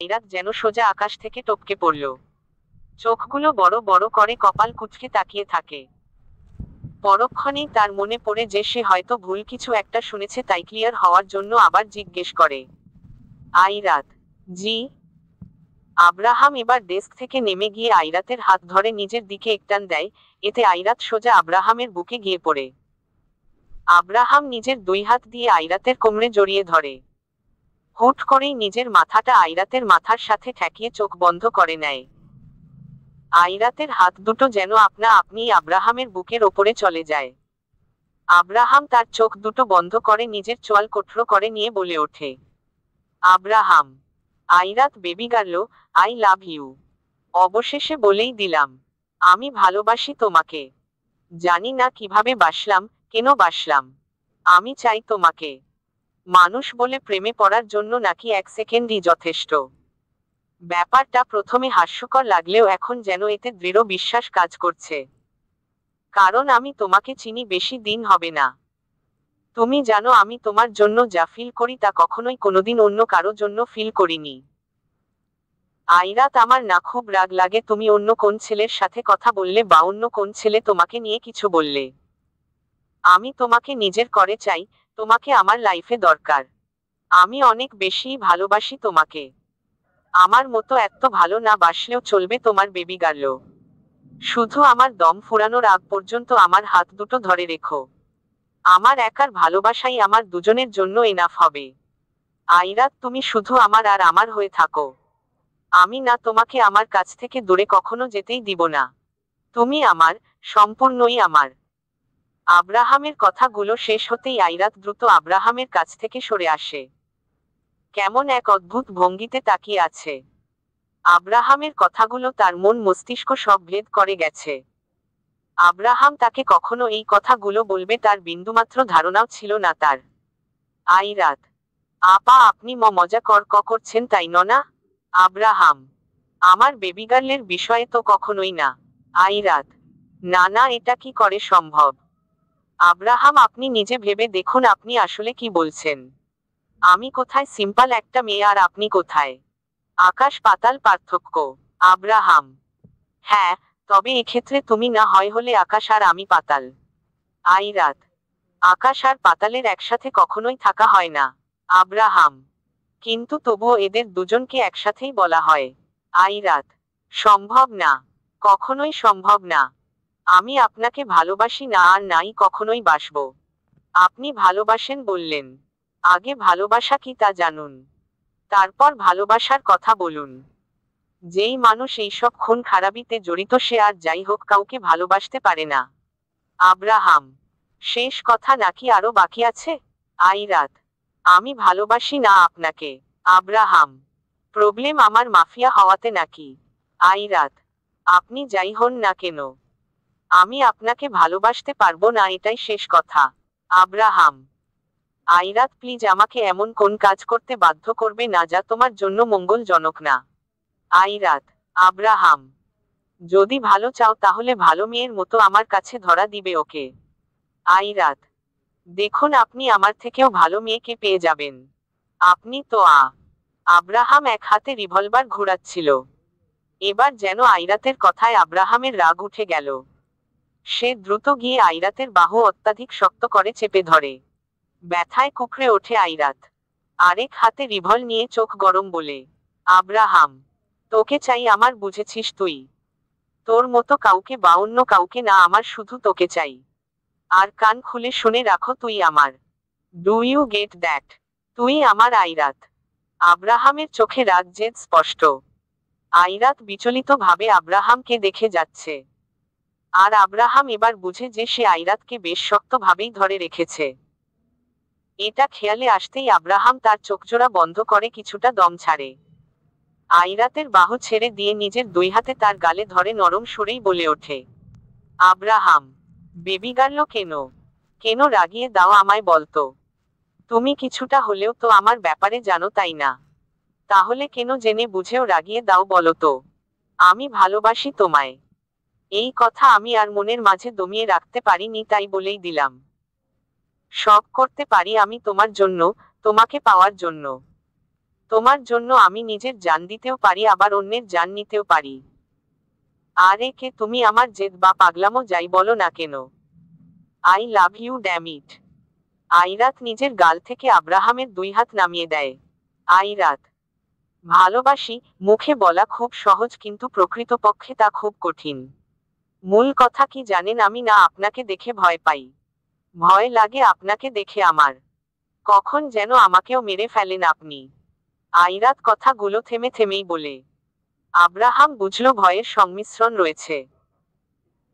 আইরাত যেন সোজা আকাশ থেকে টপকে পড়ল। চোখগুলো বড় বড় করে কপাল কুঁচকে তাকিয়ে থাকে। পরক্ষণেই তার মনে পড়ে যে সে হয়তো ভুল কিছু একটা শুনেছে, তাই ক্লিয়ার হওয়ার জন্য আবার জিজ্ঞেস করে, আইরাত? জি। আব্রাহাম এবার ডেস্ক থেকে নেমে গিয়ে আইরাতের হাত ধরে নিজের দিকে একটান দেয়, এতে আইরাত সোজা আব্রাহামের বুকে গিয়ে পড়ে। আব্রাহাম নিজের দুই হাত দিয়ে আইরাতের কোমরে জড়িয়ে ধরে। হুট করেই নিজের মাথাটা আইরাতের মাথার সাথে ঠেকিয়ে চোখ বন্ধ করে নেয়। আইরাতের হাত দুটো যেন আপনা আপনিই আব্রাহামের বুকের ওপরে চলে যায়। আব্রাহাম তার চোখ দুটো বন্ধ করে নিজের চোয়াল কঠোর করে নিয়ে বলে ওঠে, Abraham. Airat baby girl, I love you. অবশেষে বলেই দিলাম, আমি ভালোবাসি তোমাকে। জানি না কিভাবে বাসলাম, কেন বাসলাম। আমি চাই তোমাকে। মানুষ বলে প্রেমে পড়ার জন্য নাকি 1 সেকেন্ডই যথেষ্ট। ব্যাপারটা প্রথমে হাস্যকর লাগলেও এখন যেন এতে দৃঢ় বিশ্বাস কাজ করছে। কারণ আমি তোমাকে চিনি বেশি দিন হবে না। তুমি জানো আমি তোমার জন্য যা ফিল করি তা কখনোই কোনোদিন অন্য কারো জন্য ফিল করিনি। আইরাত, আমার না খুব রাগ লাগে তুমি অন্য কোন ছেলের সাথে কথা বললে বা অন্য কোন ছেলে তোমাকে নিয়ে কিছু বললে। আমি তোমাকে নিজের করে চাই, তোমাকে আমার লাইফে দরকার। আমি অনেক বেশিই ভালোবাসি তোমাকে। আমার মতো এত ভালো না বাসলেও চলবে তোমার বেবি গার্ল। শুধু আমার দম ফুরানোর আগ পর্যন্ত আমার হাত দুটো ধরে রেখো। আমার একার ভালোবাসাই আমার দুজনের জন্য এনাফ হবে। আইরাত, তুমি শুধু আমার আর আমার হয়ে থাকো। আমি না তোমাকে আমার কাছ থেকে দূরে কখনো যেতেই দিব না। তুমি আমার, সম্পূর্ণই আমার। আব্রাহামের কথাগুলো শেষ হতেই আইরাত দ্রুত আব্রাহামের কাছ থেকে সরে আসে। কেমন এক অদ্ভুত ভঙ্গিতে তাকিয়ে আছে। আব্রাহামের কথাগুলো তার মন মস্তিষ্ক সব ভেদ করে গেছে। আব্রাহাম তাকে কখনো এই কথাগুলো বলবে তার বিন্দুমাত্র ধারণাও ছিল না তার। আইরাত, আপা আপনি মজা করছেন তাই না? আব্রাহাম, আমার বেবিগার্লের বিষয়ে তো কখনোই না। আইরাত, না না, এটা কি করে সম্ভব? আব্রাহাম, আপনি নিজে ভেবে দেখুন আপনি আসলে কি বলছেন। আমি কোথায় সিম্পল একটা মেয়ে আর আপনি কোথায় আকাশ পাতাল পার্থক্য। আব্রাহাম, হ্যাঁ, তবে এক্ষেত্রে তুমি না হয় হলে আকাশ আর আমি পাতাল। আইরাত, আকাশ আর পাতালের একসাথে কখনোই থাকা হয় না। আব্রাহাম, কিন্তু তবুও এদের দুজনকে একসাথেই বলা হয়। আইরাত, সম্ভব না, কখনোই সম্ভব না। আমি আপনাকে ভালোবাসি না আর নাই কখনোই বাসবো। আপনি ভালোবাসেন বললেন, আগে ভালোবাসা কি তা জানুন, তারপর ভালোবাসার কথা বলুন। যেই মানুষ এইসব খুন খারাপিতে জড়িত সে আর যাই হোক কাউকে ভালোবাসতে পারে না। আব্রাহাম, শেষ কথা নাকি আরো বাকি আছে? আইরাত, আমি ভালোবাসি না আপনাকে। আব্রাহাম, প্রবলেম আমার মাফিয়া হওয়াতে নাকি? আইরাত, আপনি যাই হন না কেন, আমি আপনাকে ভালোবাসতে পারবো না, এটাই শেষ কথা। আব্রাহাম, আইরাত প্লিজ আমাকে এমন কোন কাজ করতে বাধ্য করবে না যা তোমার জন্য মঙ্গলজনক না। আইরাত, আব্রাহাম, যদি ভালো চাও তাহলে ভালো মেয়ের মতো আমার কাছে ধরা দিবে ওকে। আইরাত, দেখুন আপনি আমার থেকেও ভালো মেয়েকে পেয়ে যাবেন। আপনি তো আব্রাহাম এক হাতে রিভলভার ঘোরাচ্ছিল। এবার যেন আইরাতের কথায় আব্রাহামের রাগ উঠে গেল। সে দ্রুত গিয়ে আইরাতের বাহু অত্যাধিক শক্ত করে চেপে ধরে। ব্যথায় কুকড়ে ওঠে আইরাত। আরেক হাতে রিভল নিয়ে চোখ গরম বলে, আব্রাহাম, তোকে চাই আমার, বুঝেছিস তুই? তোর মতো কাউকে বা অন্য কাউকে না, আমার শুধু তোকে চাই। আর কান খুলে শুনে রাখো, তুই আমার। Do you get that? তুই আমার আইরাত। আব্রাহামের চোখে রাগ জেদ স্পষ্ট। আইরাত বিচলিত ভাবে আব্রাহামকে দেখে যাচ্ছে। আর আব্রাহাম এবার বুঝে যে সে আইরাতকে বেশ শক্তভাবেই ধরে রেখেছে। এটা খেয়ালে আসতেই আব্রাহাম তার চোখজোড়া বন্ধ করে কিছুটা দম ছাড়ে। আইরাতের বাহু ছেড়ে দিয়ে নিজের দুই হাতে তার গালে ধরে নরম সুরেই বলে ওঠে, আব্রাহাম, বেবি গার্ল কেন? কেন রাগিয়ে দাও আমায় বলতো? তুমি কিছুটা হলেও তো আমার ব্যাপারে জানো তাই না? তাহলে কেন জেনে বুঝেও রাগিয়ে দাও বলো তো? আমি ভালোবাসি তোমায়। এই কথা আমি আর মনের মাঝে দমিয়ে রাখতে পারিনি, তাই বলেই দিলাম। সব করতে পারি আমি তোমার জন্য, তোমাকে পাওয়ার জন্য। তোমার জন্য আমি নিজের জান দিতেও পারি, আবার অন্যের জান নিতেও পারি। আর একে তুমি আমার জেদ বা পাগলামো যাই বলো না কেন, I love you damn it. Airat নিজের গাল থেকে আব্রাহামের 2 হাত নামিয়ে দেয়। আইরাত, ভালোবাসি মুখে বলা খুব সহজ, কিন্তু প্রকৃতপক্ষে তা খুব কঠিন। মূল কথা কি জানেন, আমি না আপনাকে দেখে ভয় পাই, ভয় লাগে আপনাকে দেখে আমার। কখন যেন আমাকেও মেরে ফেলেন আপনি। আইরাত কথাগুলো থেমে থেমেই বলে। আব্রাহাম বুঝল ভয়ের সংমিশ্রণ রয়েছে।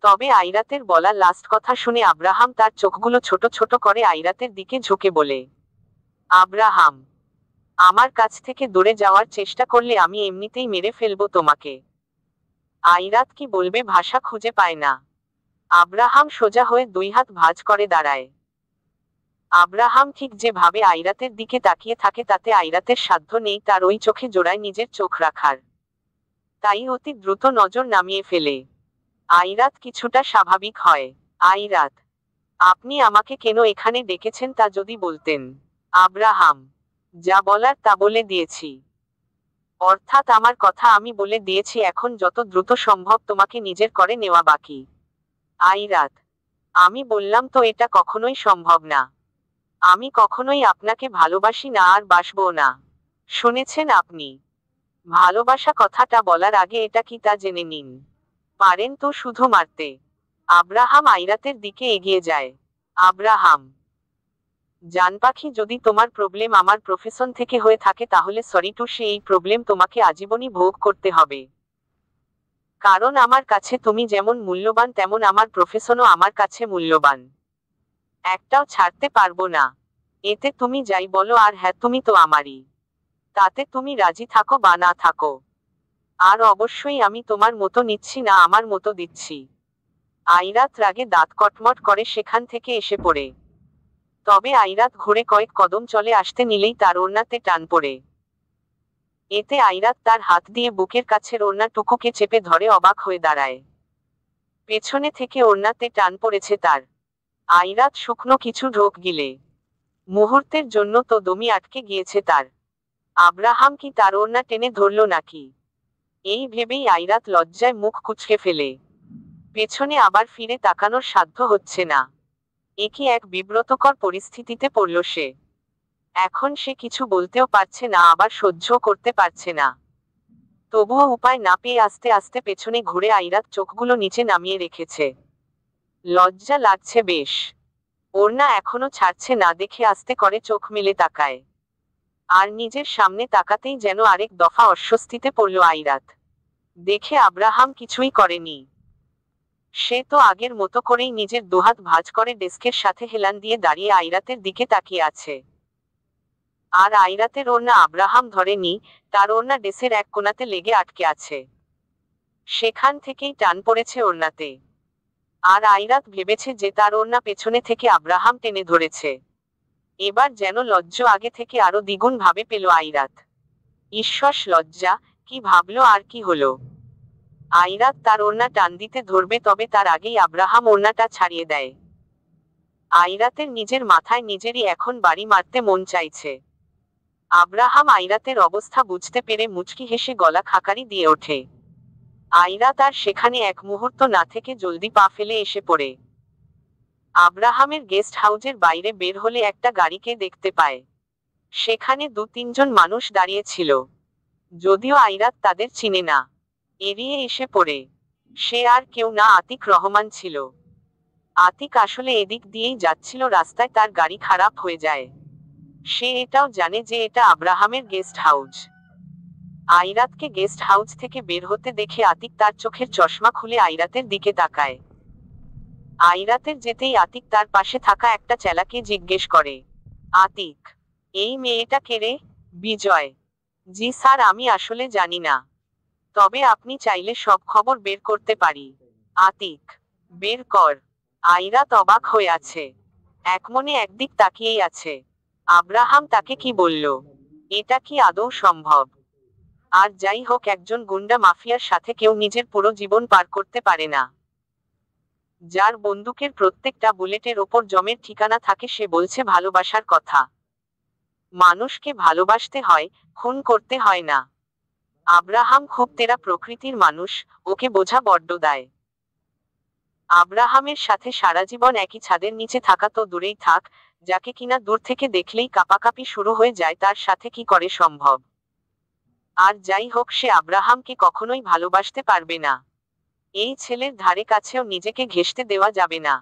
তবে আইরাতের বলা লাস্ট কথা শুনে আব্রাহাম তার চোখগুলো ছোট ছোট করে আইরাতের দিকে ঝুঁকে বলে, আব্রাহাম, আমার কাছ থেকে দূরে যাওয়ার চেষ্টা করলে আমি এমনিতেই মেরে ফেলবো তোমাকে। আইরাত কি বলবে ভাষা খুঁজে পায় না। আব্রাহাম সোজা হয়ে 2 হাত ভাঁজ করে দাঁড়ায়। আব্রাহাম ঠিক যেভাবে আইরাতের দিকে তাকিয়ে থাকে তাতে আইরাতের সাধ্য নেই তার ওই চোখে জোড়ায় নিজের চোখ রাখার। তাই অতি দ্রুত নজর নামিয়ে ফেলে। আইরাত কিছুটা স্বাভাবিক হয়। আইরাত, আপনি আমাকে কেন এখানে ডেকেছেন তা যদি বলতেন। আব্রাহাম, যা বলার তা বলে দিয়েছি। অর্থাৎ আমার কথা আমি বলে দিয়েছি, এখন যত দ্রুত সম্ভব তোমাকে নিজের করে নেওয়া বাকি। আইরাত, আমি বললাম তো এটা কখনোই সম্ভব না। আমি কখনোই আপনাকে ভালোবাসি না, আর বাসবও না। শুনেছেন আপনি? ভালোবাসা কথাটা বলার আগে এটা কি তা জেনে নিন। পারেন তো শুধু মারতে। আব্রাহাম আইরাতের দিকে এগিয়ে যায়। আব্রাহাম, জান পাখি, যদি তোমার প্রবলেম আমার প্রফেশন থেকে হয়ে থাকে তাহলে সরি টু সে, এই প্রবলেম তোমাকে আজীবনই ভোগ করতে হবে। কারণ আমার কাছে তুমি যেমন মূল্যবান তেমন আমার প্রফেশনও আমার কাছে মূল্যবান। একটাও ছাড়তে পারবো না। এতে তুমি যাই বলো, আর হ্যাঁ তুমি তো আমারই। তাতে তুমি রাজি থাকো বা না থাকো। আর অবশ্যই আমি তোমার মতো নিচ্ছি না, আমার মতো দিচ্ছি। আইরাত রাগে দাঁত কটমট করে সেখান থেকে এসে পড়ে। তবে আইরাত ঘুরে কয়েক কদম চলে আসতে নিলেই তার ওড়নাতে টান পড়ে। এতে আইরাত তার হাত দিয়ে বুকের কাছের ওড়নাটুকুকে চেপে ধরে অবাক হয়ে দাঁড়ায়। পেছনে থেকে ওড়নাতে টান পড়েছে তার। আইরাত শুকনো কিছু ঢোক গিলে। মুহূর্তের জন্য তো দমই আটকে গিয়েছে তার। আব্রাহাম কি তার ওড়না টেনে ধরল নাকি? এই ভেবেই আইরাত লজ্জায় মুখ কুঁচকে ফেলে। পেছনে আবার ফিরে তাকানোর সাধ্য হচ্ছে না। এ কি এক বিব্রতকর পরিস্থিতিতে পড়ল সে। এখন সে কিছু বলতেও পারছে না, আবার সহ্যও করতে পারছে না। তবুও উপায় না পেয়ে আস্তে আস্তে পেছনে ঘুরে আইরাত চোখগুলো নিচে নামিয়ে রেখেছে। লজ্জা লাগছে বেশ। ওড়না এখনো ছাড়ছে না দেখে আস্তে করে চোখ মেলে তাকায়। আর নিজের সামনে তাকাতেই যেন আরেক দফা অস্বস্তিতে পড়ল আইরাত। দেখে আব্রাহাম কিছুই করেনি। সে তো আগের মতো করেই নিজের 2 হাত ভাঁজ করে ডেস্কের সাথে হেলান দিয়ে দাঁড়িয়ে আইরাতের দিকে তাকিয়ে আছে। আর আইরাতের ওড়না আব্রাহাম ধরেনি, তার ওড়না ডেসের এক কোণাতে লেগে আটকে আছে। সেখান থেকেই টান পড়েছে ওড়নাতে। আর আইরাত ভেবেছে যে তার ওড়না পেছনে থেকে আব্রাহাম টেনে ধরেছে। এবার যেন লজ্জ আগে থেকে আরো দ্বিগুণ ভাবে পেল আইরাত। ঈশ্বর, লজ্জা! কি ভাবলো আর কি হলো? আইরাত তার ওড়না টান দিতে ধরবে, তবে তার আগেই আব্রাহাম ওড়নাটা ছাড়িয়ে দেয়। আইরাতের নিজের মাথায় নিজেরই এখন বাড়ি মারতে মন চাইছে। আব্রাহাম আইরাতের অবস্থা বুঝতে পেরে মুচকি হেসে গলা খাকারি দিয়ে ওঠে। আইরাত আর সেখানে এক মুহূর্ত না থেকে জলদি পা ফেলে এসে পড়ে। আব্রাহামের গেস্ট হাউজের বাইরে বের হলে একটা গাড়িকে দেখতে পায়। সেখানে 2-3 জন মানুষ দাঁড়িয়ে ছিল। যদিও আইরাত তাদের চিনে না। এড়িয়ে এসে পড়ে। সে আর কেউ না, আতিক রহমান ছিল। আতিক আসলে এদিক দিয়েই যাচ্ছিল, রাস্তায় তার গাড়ি খারাপ হয়ে যায়। সে এটাও জানে যে এটা আব্রাহামের গেস্ট হাউস। আইরাতকে গেস্ট হাউস থেকে বের হতে দেখে আতিক তার চোখের চশমা খুলে আইরাতের দিকে তাকায়। আইরাতের যেতেই আতিক তার পাশে থাকা একটা চেলাকে জিজ্ঞেস করে, আতিক, এই মেয়েটা কে রে? বিজয়। জি স্যার, আমি আসলে জানি না। তবে আপনি চাইলে সব খবর বের করতে পারি। আতিক, বের কর। আইরাত অবাক হয়ে আছে। একমনে একদিক তাকিয়েই আছে। আব্রাহাম তাকে কি বলল? এটা কি আদৌ সম্ভব? আর যাই হোক, একজন গুন্ডা মাফিয়ার সাথে কেউ নিজের পুরো জীবন পার করতে পারে না। যার বন্দুকের প্রত্যেকটা বুলেটের ওপর জমের ঠিকানা থাকে, সে বলছে ভালোবাসার কথা। মানুষকে ভালোবাসতে হয়, খুন করতে হয় না। আব্রাহাম খুব তেরা প্রকৃতির মানুষ, ওকে বোঝা বড্ড দায়। আব্রাহামের সাথে সারা জীবন একই ছাদের নিচে থাকা তো দূরেই থাক, যাকে কিনা দূর থেকে দেখলেই কাঁপাকাঁপি শুরু হয়ে যায় তার সাথে কি করে সম্ভব। আর যাই হোক, সে আব্রাহামকে কখনোই ভালোবাসতে পারবে না। এই ছেলের ধারে কাছেও নিজেকে ঘেঁষতে দেওয়া যাবে না।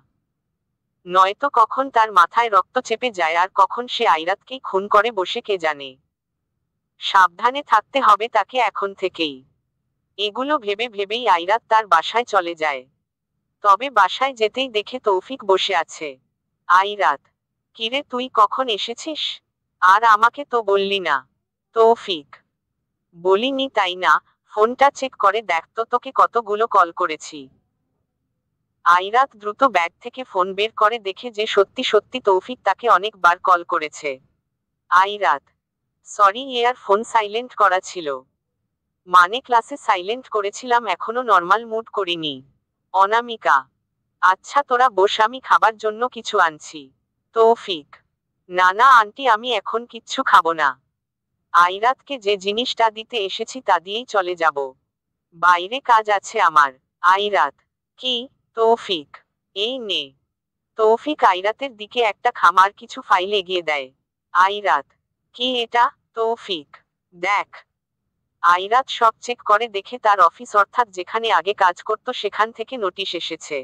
নয়তো কখন তার মাথায় রক্ত চেপে যায় আর কখন সে আইরাতকেই খুন করে বসে কে জানে। সাবধানে থাকতে হবে তাকে এখন থেকেই। এগুলো ভেবে ভেবেই আইরাত তার বাসায় চলে যায়। তবে বাসায় যেতেই দেখে তৌফিক বসে আছে। আইরাত, কিরে তুই কখন এসেছিস? আর আমাকে তো বললি না। তৌফিক, বলিনি তাই না? ফোনটা চেক করে দেখ তো, তোকে কতগুলো কল করেছি। আইরাত দ্রুত ব্যাগ থেকে ফোন বের করে দেখে যে সত্যি সত্যি তৌফিক তাকে অনেকবার কল করেছে। আইরাত, সরি আর ফোন সাইলেন্ট করা ছিল। মানে ক্লাসে সাইলেন্ট করেছিলাম, এখনো নর্মাল মুড করিনি। অনামিকা, আচ্ছা তোরা বস, আমি খাবার জন্য কিছু আনছি। তৌফিক, না না আন্টি, আমি এখন কিচ্ছু খাবো না। আইরাতকে যে জিনিসটা দিতে এসেছি তা দিয়েই চলে যাব। বাইরে কাজ আছে আমার। আইরাত, কি? তৌফিক, এই নে। তৌফিক আইরাতের দিকে একটা খামার কিছু ফাইল এগিয়ে দেয়। আইরাত, কি এটা? তৌফিক, দেখ। আইরাত সব চেক করে দেখে তার অফিস অর্থাৎ যেখানে আগে কাজ করত সেখান থেকে নোটিশ এসেছে।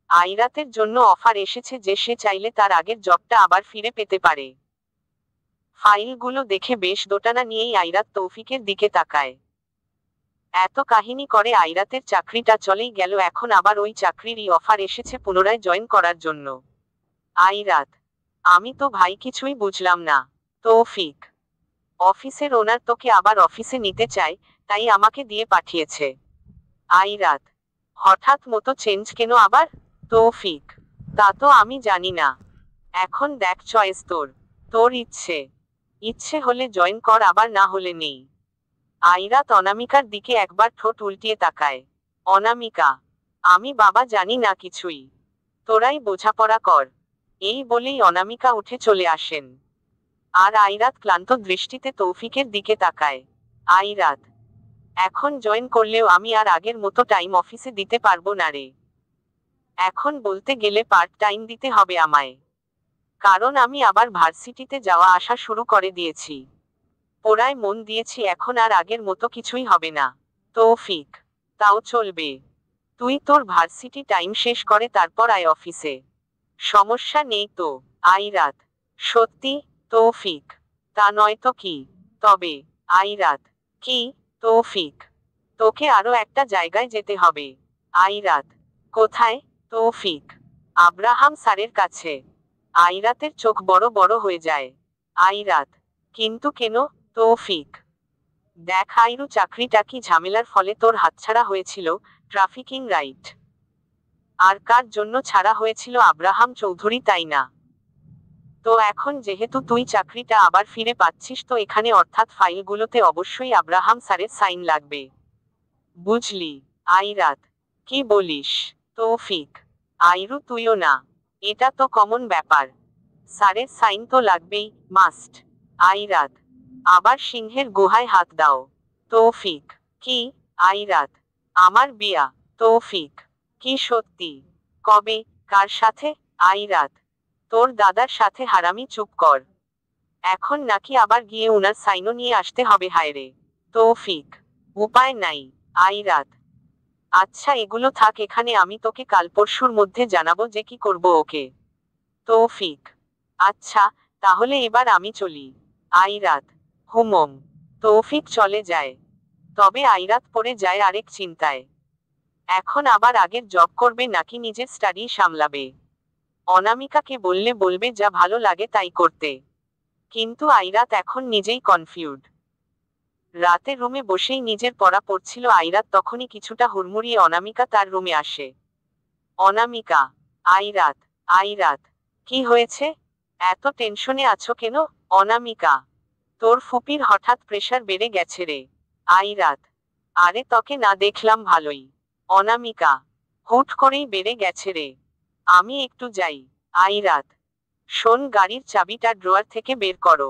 আইরাতের জন্য অফার এসেছে যে সে চাইলে তার আগের জবটা আবার ফিরে পেতে পারে। ফাইলগুলো দেখে বেশ দোটানা নিয়েই আইরাত তৌফিকের দিকে তাকায়। এত কাহিনী করে আইরাতের চাকরিটা চলেই গেল, এখন আবার ওই চাকরিরই অফার এসেছে পুনরায় জয়েন করার জন্য। আইরাত, আমি তো ভাই কিছুই বুঝলাম না। তৌফিক, অফিসের ওনার তোকে আবার অফিসে নিতে চায়, তাই আমাকে দিয়ে পাঠিয়েছে। আইরাত, হঠাৎ মতো চেঞ্জ কেন আবার? তৌফিক, তা তো আমি জানি না। এখন দেখ, চয়েস তোর। তোর ইচ্ছে ইচ্ছে হলে জয়েন কর, আবার না হলে নেই। আইরাত অনামিকার দিকে একবার ঠোঁট উল্টিয়ে তাকায়। অনামিকা, আমি বাবা জানি না কিছুই। তোরাই বোঝাপড়া কর। এই বলেই অনামিকা উঠে চলে আসেন। আর আইরাত ক্লান্ত দৃষ্টিতে তৌফিকের দিকে তাকায়। আইরাত, এখন জয়েন করলেও আমি আর আগের মতো টাইম অফিসে দিতে পারবো না রে। এখন বলতে গেলে পার্ট টাইম দিতে হবে আমায়। কারণ আমি আবার ভার্সিটিতে যাওয়া আসা শুরু করে দিয়েছি। পড়ায় মন দিয়েছি, এখন আর আগের মতো কিছুই হবে না। তৌফিক, তাও চলবে। তুই তোর ভার্সিটি টাইম শেষ করে তারপর আয় অফিসে। সমস্যা নেই তো। আইরাত, সত্যি? তৌফিক, তা নয় তো কি? তবে। আইরাত, কি? তৌফিক, তোকে আরো একটা জায়গায় যেতে হবে। আইরাত, কোথায়? তৌফিক, আব্রাহাম স্যারের কাছে। আইরাতের চোখ বড় বড় হয়ে যায়। আইরাত, কিন্তু কেন? তৌফিক, দেখ আইরু, চাকরিটা কি ঝামেলার ফলে তোর হাতছাড়া হয়েছিল, ট্রাফিকিং রাইট? আর কার জন্য ছাড়া হয়েছিল? আব্রাহাম চৌধুরী, তাই না? তো এখন যেহেতু তুই চাকরিটা আবার ফিরে পাচ্ছিস, তো এখানে অর্থাৎ ফাইলগুলোতে অবশ্যই আব্রাহাম স্যারের সাইন লাগবে। বুঝলি? আইরাত, কি বলিস? তৌফিক, আইরু তুইও না। এটা তো কমন ব্যাপার। স্যারের সাইন তো লাগবেই, মাস্ট। আইরাত, আবার সিংহের গুহায় হাত দাও। তৌফিক, কি? আইরাত, আমার বিয়া। তৌফিক, কি সত্যি? কবে? কার সাথে? আইরাত, তোর দাদার সাথে। হারামি, চুপ কর। এখন নাকি আবার গিয়ে উনার সাইনও নিয়ে আসতে হবে? হায়রে। তৌফিক, উপায় নাই। আইরাত, আচ্ছা এগুলো থাক এখানে, আমি তোকে কাল পরশুর মধ্যে জানাবো যে কি করব ওকে। তৌফিক, আচ্ছা, তাহলে এবার আমি চলি। আইরাত, হুমম। তৌফিক চলে যায়। তবে আইরাত পড়ে যায় আরেক চিন্তায়। এখন আবার আগের জব করবে নাকি নিজের স্টাডি সামলাবে? অনামিকাকে বললে বলবে যা ভালো লাগে তাই করতে। কিন্তু আইরাত এখন নিজেই কনফিউজড। রাতে রুমে বসেই নিজের পড়া পড়ছিল আইরাত, তখনই কিছুটা হুড়মুড়িয়ে অনামিকা তার রুমে আসে। অনামিকা, আইরাত। আইরাত, কি হয়েছে? এত টেনশনে আছো কেন? অনামিকা, তোর ফুপির হঠাৎ প্রেশার বেড়ে গেছে রে। আইরাত, আরে তোকে না দেখলাম ভালোই। অনামিকা, হুট করেই বেড়ে গেছে রে। আমি একটু যাই। আইরাত, শোন, গাড়ির চাবিটা ড্রয়ার থেকে বের করো।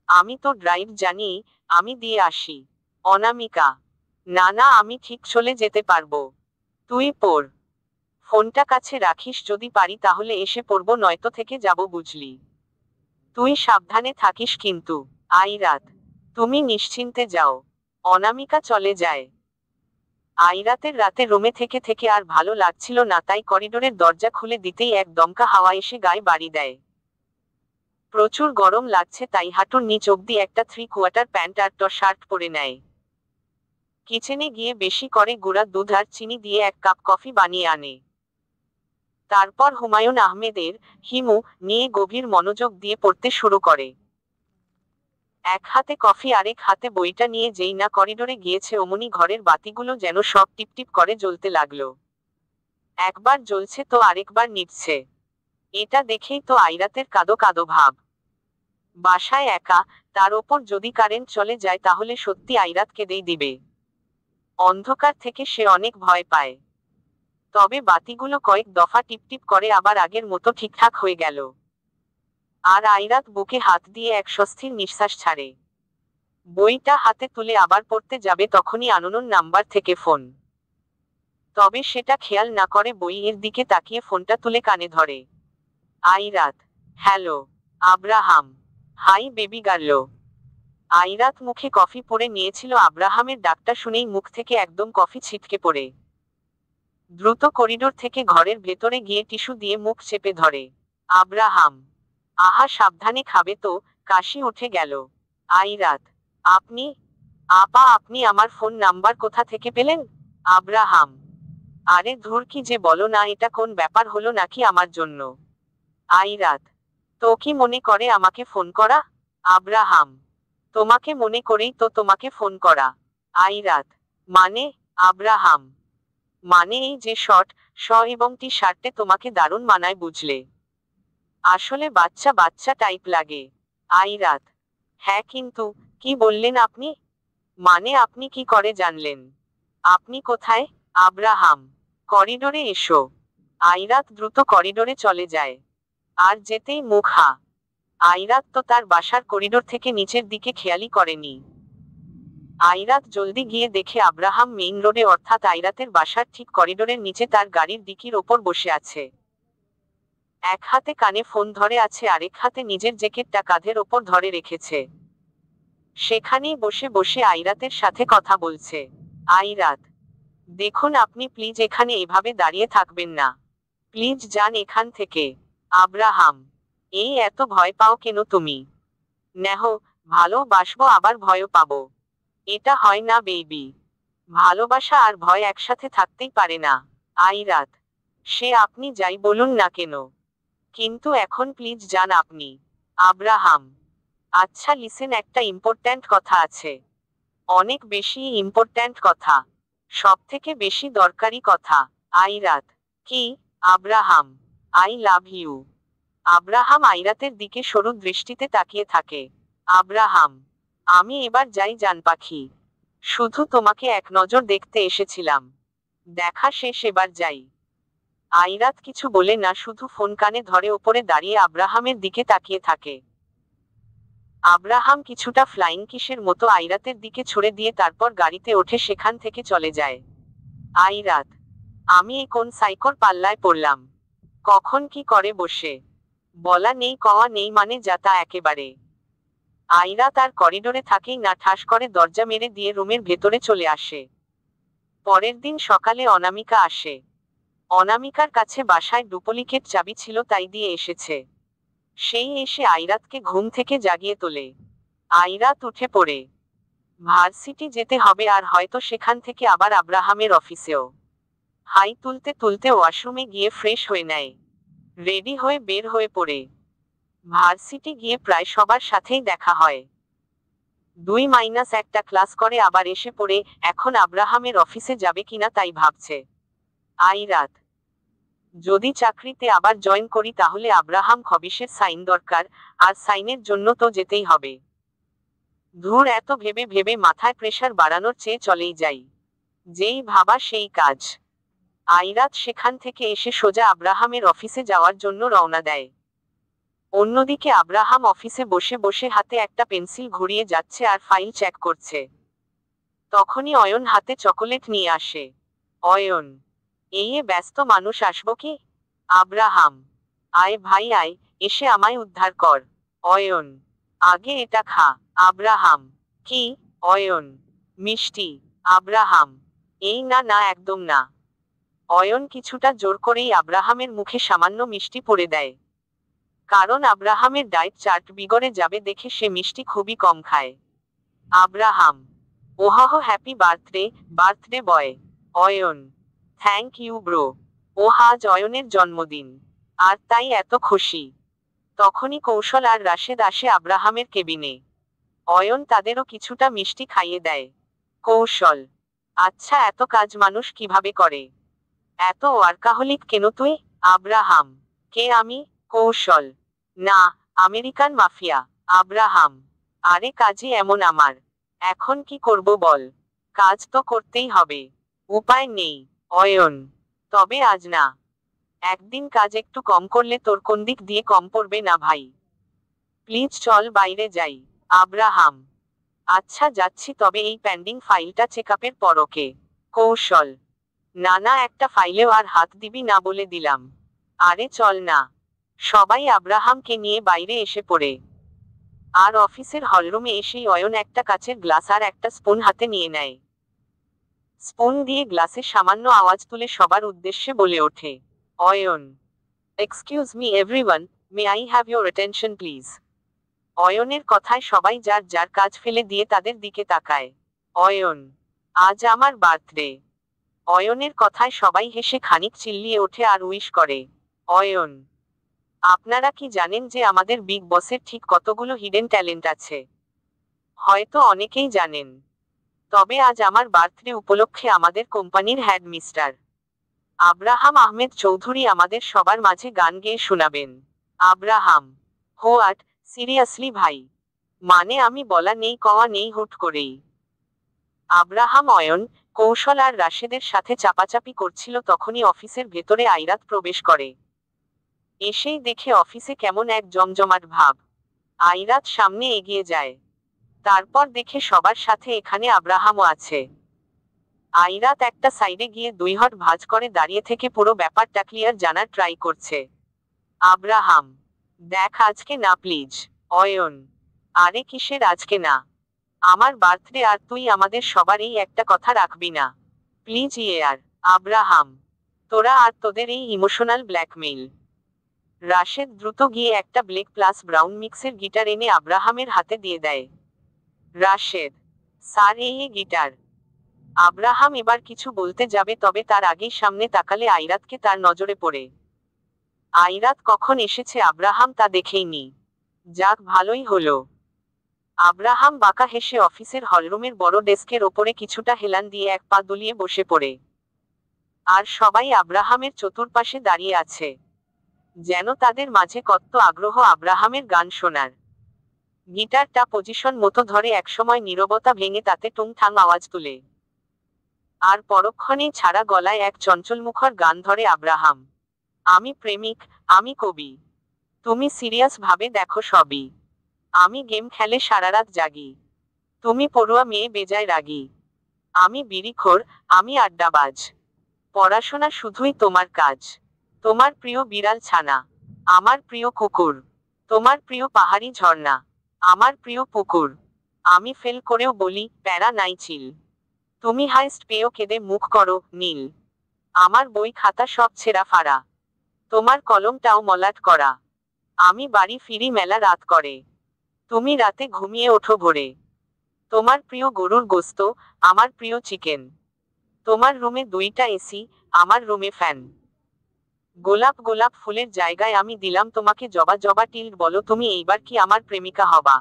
আমি তো ড্রাইভ জানি, আমি দিয়ে আসি। অনামিকা: না না, আমি ঠিক চলে যেতে পারবো। তুই পড়। ফোনটা কাছে রাখিস, যদি পারি তাহলে এসে পড়বো, নয়তো থেকে যাব, বুঝলি? তুই সাবধানে থাকিস কিন্তু। আইরাত: তুমি নিশ্চিন্তে যাও। অনামিকা চলে যায়। আইরাতের রাতে রুমে থেকে থেকে আর ভালো লাগছিল না, তাই করিডোরের দরজা খুলে দিতেই এক দমকা হাওয়া এসে গায়ে বাড়ি দেয়। প্রচুর গরম লাগছে, তাই হাঁটুর নিচ অব্দি একটা 3/4 প্যান্ট আর শার্ট পরে নেয়। কিচেনে গিয়ে বেশি করে গুঁড়া দুধ আর চিনি দিয়ে 1 কাপ কফি বানিয়ে আনে। তারপর হুমায়ুন আহমেদের হিমু নিয়ে গভীর মনোযোগ দিয়ে পড়তে শুরু করে। এক হাতে কফি আরেক হাতে বইটা নিয়ে যেই না করিডোরে গিয়েছে, অমনি ঘরের বাতিগুলো যেন সব টিপটিপ করে জ্বলতে লাগলো। একবার জ্বলছে তো আরেকবার নিভছে। এটা দেখেই তো আইরাতের কাঁদো কাঁদো ভাব। বাসায় একা, তার ওপর যদি কারেন্ট চলে যায় তাহলে সত্যি আইরাত কেঁদেই দিবে। অন্ধকার থেকে সে অনেক ভয় পায়। তবে বাতিগুলো কয়েক দফা টিপটিপ করে আবার আগের মতো ঠিকঠাক হয়ে গেল। আর আইরাত বুকে হাত দিয়ে এক স্বস্তির নিঃশ্বাস ছাড়ে। বইটা হাতে তুলে আবার পড়তে যাবে, তখনই আননোন নাম্বার থেকে ফোন। তবে সেটা খেয়াল না করে বইয়ের দিকে তাকিয়ে ফোনটা তুলে কানে ধরে। Airat: hello Abraham. Hi baby girl. Airat মুখে কফি পরে নিয়েছিল, আব্রাহামের ডাকটা শুনেই মুখ থেকে একদম কফি ছিটকে পড়ে। দ্রুত করিডোর থেকে ঘরের ভেতরে গিয়ে টিস্যু দিয়ে মুখ চেপে ধরে। আব্রাহাম: আহা, সাবধানে খাবে তো, কাশি উঠে গেল। আইরাত: আপনি? আপা, আপনি আমার ফোন নাম্বার কোথা থেকে পেলেন? আব্রাহাম: আরে ধুর, কি যে বলো না, এটা কোন ব্যাপার হলো নাকি আমার জন্য? আইরাত: তো কি মনে করে আমাকে ফোন করা? আব্রাহাম: তোমাকে মনে করেই তো তোমাকে ফোন করা। আইরাত: মানে? আব্রাহাম: মানে এই যে শর্ট এবং টি শার্টে তোমাকে দারুণ মানায়, বুঝলে? আসলে বাচ্চা বাচ্চা টাইপ লাগে। আইরাত: হ্যাঁ, কিন্তু কি বললেন আপনি? মানে আপনি কি করে জানলেন? আপনি কোথায়? আব্রাহাম: করিডোরে এসো। আইরাত দ্রুত করিডোরে চলে যায়। আর যেতেই মুখ হা। আইরাত তো তার বাসার করিডোর থেকে নিচের দিকে খেয়ালই করেনি। আইরাত জলদি গিয়ে দেখে আব্রাহাম মেইন রোডে, অর্থাৎ আইরাতের বাসার ঠিক করিডোরের নিচে তার গাড়ির ডিকির ওপর বসে আছে। এক হাতে কানে ফোন ধরে আছে, আরেক হাতে নিজের জ্যাকেটটা কাঁধের ওপর ধরে রেখেছে। সেখানেই বসে বসে আইরাতের সাথে কথা বলছে। আইরাত: দেখুন, আপনি প্লিজ এখানে এভাবে দাঁড়িয়ে থাকবেন না। প্লিজ যান এখান থেকে। আব্রাহাম: এই এত ভয় পাও কেন তুমি? নেহ, ভালোবাসবো আবার ভয়ও পাবো। এটা হয় না বেবি। ভালোবাসা আর ভয় একসাথে থাকতেই পারে না। আইরাত: সে আপনি যাই বলুন না কেন, কিন্তু এখন প্লিজ যান আপনি। আব্রাহাম: আচ্ছা লিসেন, একটা ইম্পর্ট্যান্ট কথা আছে। অনেক বেশি ইম্পর্ট্যান্ট কথা। সবথেকে বেশি দরকারি কথা। আইরাত: কি? Abraham: I love you. Abraham আইরাতের দিকে সরু দৃষ্টিতে তাকিয়ে থাকে। আব্রাহাম: আমি এবার যাই জান পাখি। শুধু তোমাকে এক নজর দেখতে এসেছিলাম। দেখা শেষ, এবার যাই। আইরাত কিছু বলে না, শুধু ফোন কানে ধরে ওপরে দাঁড়িয়ে আব্রাহামের দিকে তাকিয়ে থাকে। আব্রাহাম কিছুটা ফ্লাইং কিসের মতো আইরাতের দিকে ছুড়ে দিয়ে তারপর গাড়িতে ওঠে সেখান থেকে চলে যায়। আইরাত: আমি এই কোন সাইকোর পাল্লায় পড়লাম? কখন কি করে বসে। বলা নেই কওয়া নেই, মানে যাতা একেবারে। আইরাত আর করিডোরে থাকেই না, ঠাস করে দরজা মেরে দিয়ে রুমের ভেতরে চলে আসে। পরের দিন সকালে অনামিকা আসে। অনামিকার কাছে বাসায় ডুপ্লিকেট চাবি ছিল, তাই দিয়ে এসেছে। সেই এসে আইরাতকে ঘুম থেকে জাগিয়ে তোলে। আইরাত উঠে পড়ে। ভার্সিটি যেতে হবে, আর হয়তো সেখান থেকে আবার আব্রাহামের অফিসেও। হাই তুলতে তুলতে ওয়াশরুমে গিয়ে ফ্রেশ হয়ে নেয়। রেডি হয়ে বের হয়ে পড়ে। ভার্সিটি গিয়ে প্রায় সবার সাথেই দেখা হয়। 2-1 ক্লাস করে আবার এসে পড়ে। এখন আব্রাহামের অফিসে যাবে কিনা তাই ভাবছে। আইরাত: যদি চাকরিতে আবার জয়েন করি তাহলে আব্রাহাম খবিশের সাইন দরকার, আর সাইনের জন্য তো যেতেই হবে। ধুর, এত ভেবে ভেবে মাথায় প্রেশার বাড়ানোর চেয়ে চলেই যাই। যেই ভাবা সেই কাজ। আইরাত সেখান থেকে এসে সোজা আব্রাহামের অফিসে যাওয়ার জন্য রওনা দেয়। অন্যদিকে আব্রাহাম অফিসে বসে বসে হাতে একটা পেন্সিল ঘুরিয়ে যাচ্ছে আর ফাইল চেক করছে। তখনই অয়ন হাতে চকোলেট নিয়ে আসে। অয়ন, এই ব্যস্ত মানুষ আসবো কি? আব্রাহাম, আয় ভাই আয়, এসে আমায় উদ্ধার কর। অয়ন, আগে এটা খা। আব্রাহাম, কি? অয়ন, মিষ্টি। আব্রাহাম, এই না না, একদম না। অয়ন কিছুটা জোর করেই আব্রাহামের মুখে সামান্য মিষ্টি পড়ে দেয়। কারণ আব্রাহামের ডায়েট চার্ট বিগড়ে যাবে দেখে সে মিষ্টি খুবই কম খায়। আব্রাহাম, ওহাহ, happy birthday, birthday boy. Ayan, thank you bro. আজ অয়নের জন্মদিন, আর তাই এত খুশি। তখনই কৌশল আর রাশেদ আসে আব্রাহামের কেবিনে। অয়ন তাদেরও কিছুটা মিষ্টি খাইয়ে দেয়। কৌশল, আচ্ছা এত কাজ মানুষ কিভাবে করে? এত ওয়ার্কাহলিক কেন তুই? আব্রাহাম, কে আমি? কৌশল, না, আমেরিকান মাফিয়া। আব্রাহাম, আরে কাজই এমন আমার, এখন কি করব বল? কাজ তো করতেই হবে, উপায় নেই। অয়ন, তবে আজ না, একদিন কাজ একটু কম করলে তোর কোন দিক দিয়ে কম পড়বে না ভাই? প্লিজ চল বাইরে যাই। আব্রাহাম, আচ্ছা যাচ্ছি, তবে এই পেন্ডিং ফাইলটা চেকআপের পর ওকে? কৌশল, না না, একটা ফাইলেও আর হাত দিবি না বলে দিলাম। আরে চল না। সবাই আব্রাহামকে নিয়ে বাইরে এসে পড়ে। আর অফিসের হলরুমে এসেই অয়ন একটা কাচের গ্লাস আর একটা স্পুন হাতে নিয়ে নেয়। স্পুন দিয়ে গ্লাসে সামান্য আওয়াজ তুলে সবার উদ্দেশ্যে বলে ওঠে, Ayan, excuse me everyone, may I have your attention please. অয়নের কথায় সবাই যার যার কাজ ফেলে দিয়ে তাদের দিকে তাকায়। অয়ন, আজ আমার বার্থডে। অয়নের কথায় সবাই হেসে খানিক চিল্লিয়ে ওঠে আর উইশ করে। অয়ন, আপনারা কি জানেন যে আমাদের বিগ বসের ঠিক কতগুলো হিডেন ট্যালেন্ট আছে? হয়তো অনেকেই জানেন। তবে আজ আমার বার্থডে উপলক্ষে আমাদের কোম্পানির head mister Abraham Ahmed Chowdhury আমাদের সবার মাঝে গান গেয়ে শোনাবেন। আব্রাহাম, হোয়াট, সিরিয়াসলি ভাই? মানে আমি বলা নেই কওয়া নেই, হুট করেই। আব্রাহাম অয়ন, কৌশল আর রাশেদের সাথে চাপাচাপি করছিল তখনই অফিসের ভেতরে আইরাত প্রবেশ করে। এসেই দেখে অফিসে কেমন এক জমজমাট ভাব। আইরাত সামনে এগিয়ে যায়। তারপর দেখে সবার সাথে এখানে আব্রাহামও আছে। আইরাত একটা সাইডে গিয়ে দুই হাত ভাঁজ করে দাঁড়িয়ে থেকে পুরো ব্যাপারটা ক্লিয়ার জানার ট্রাই করছে। আব্রাহাম, দেখ আজকে না প্লিজ। অয়ন, আরে কিসের আজকে না? আমার বার্থডে আর তুই আমাদের সবার এই একটা কথা রাখবি না? Please year. আব্রাহাম, তোরা আর তোদের এই ইমোশনাল ব্ল্যাকমেইল। রাশেদ দ্রুত গিয়ে একটা ব্ল্যাক প্লাস ব্রাউন মিক্সের গিটার এনে আব্রাহামের হাতে দিয়ে দেয়। রাশেদ, স্যার এই গিটার। আব্রাহাম এবার কিছু বলতে যাবে, তবে তার আগেই সামনে তাকালে আইরাতকে তার নজরে পড়ে। আইরাত কখন এসেছে আব্রাহাম তা দেখেইনি। যাক, ভালোই হলো। আব্রাহাম বাঁকা হেসে অফিসের হলরুমের বড় ডেস্কের ওপরে কিছুটা হেলান দিয়ে এক পা দুলিয়ে বসে পড়ে। আর সবাই আব্রাহামের চতুর্পাশে দাঁড়িয়ে আছে, যেন তাদের মাঝে কত আগ্রহ আব্রাহামের গান শোনার। গিটারটা পজিশন মতো ধরে একসময় নীরবতা ভেঙে তাতে টুংঠাং আওয়াজ তুলে। আর পরক্ষণেই ছাড়া গলায় এক চঞ্চলমুখর গান ধরে আব্রাহাম। আমি প্রেমিক, আমি কবি, তুমি সিরিয়াস ভাবে দেখো সবই। আমি গেম খেলে সারারাত জাগি, তুমি পড়ুয়া মেয়ে বেজায় রাগী। আমি বিড়িখোর, আমি আড্ডাবাজ, পড়াশোনা শুধুই তোমার কাজ। তোমার প্রিয় বিড়াল ছানা, আমার প্রিয় কুকুর। তোমার প্রিয় পাহাড়ি ঝর্ণা, আমার প্রিয় পুকুর। আমি ফেল করেও বলি, প্যারা নাই চিল। তুমি হাইস্ট পেয়েও কেঁদে মুখ করো নীল। আমার বই খাতা সব ছেঁড়া ফাড়া, তোমার কলমটাও মলাট করা। আমি বাড়ি ফিরি মেলা রাত করে, তুমি রাতে ঘুমিয়ে ওঠো ভোরে। তোমার প্রিয় গরুর গোস্ত, আমার প্রিয় চিকেন। তোমার রুমে দুইটা এসি, আমার রুমে ফ্যান। গোলাপ গোলাপ ফুলের জায়গায় আমি দিলাম তোমাকে জবা জবা টিল্ড, বলো তুমি এইবার কি আমার প্রেমিকা হবা?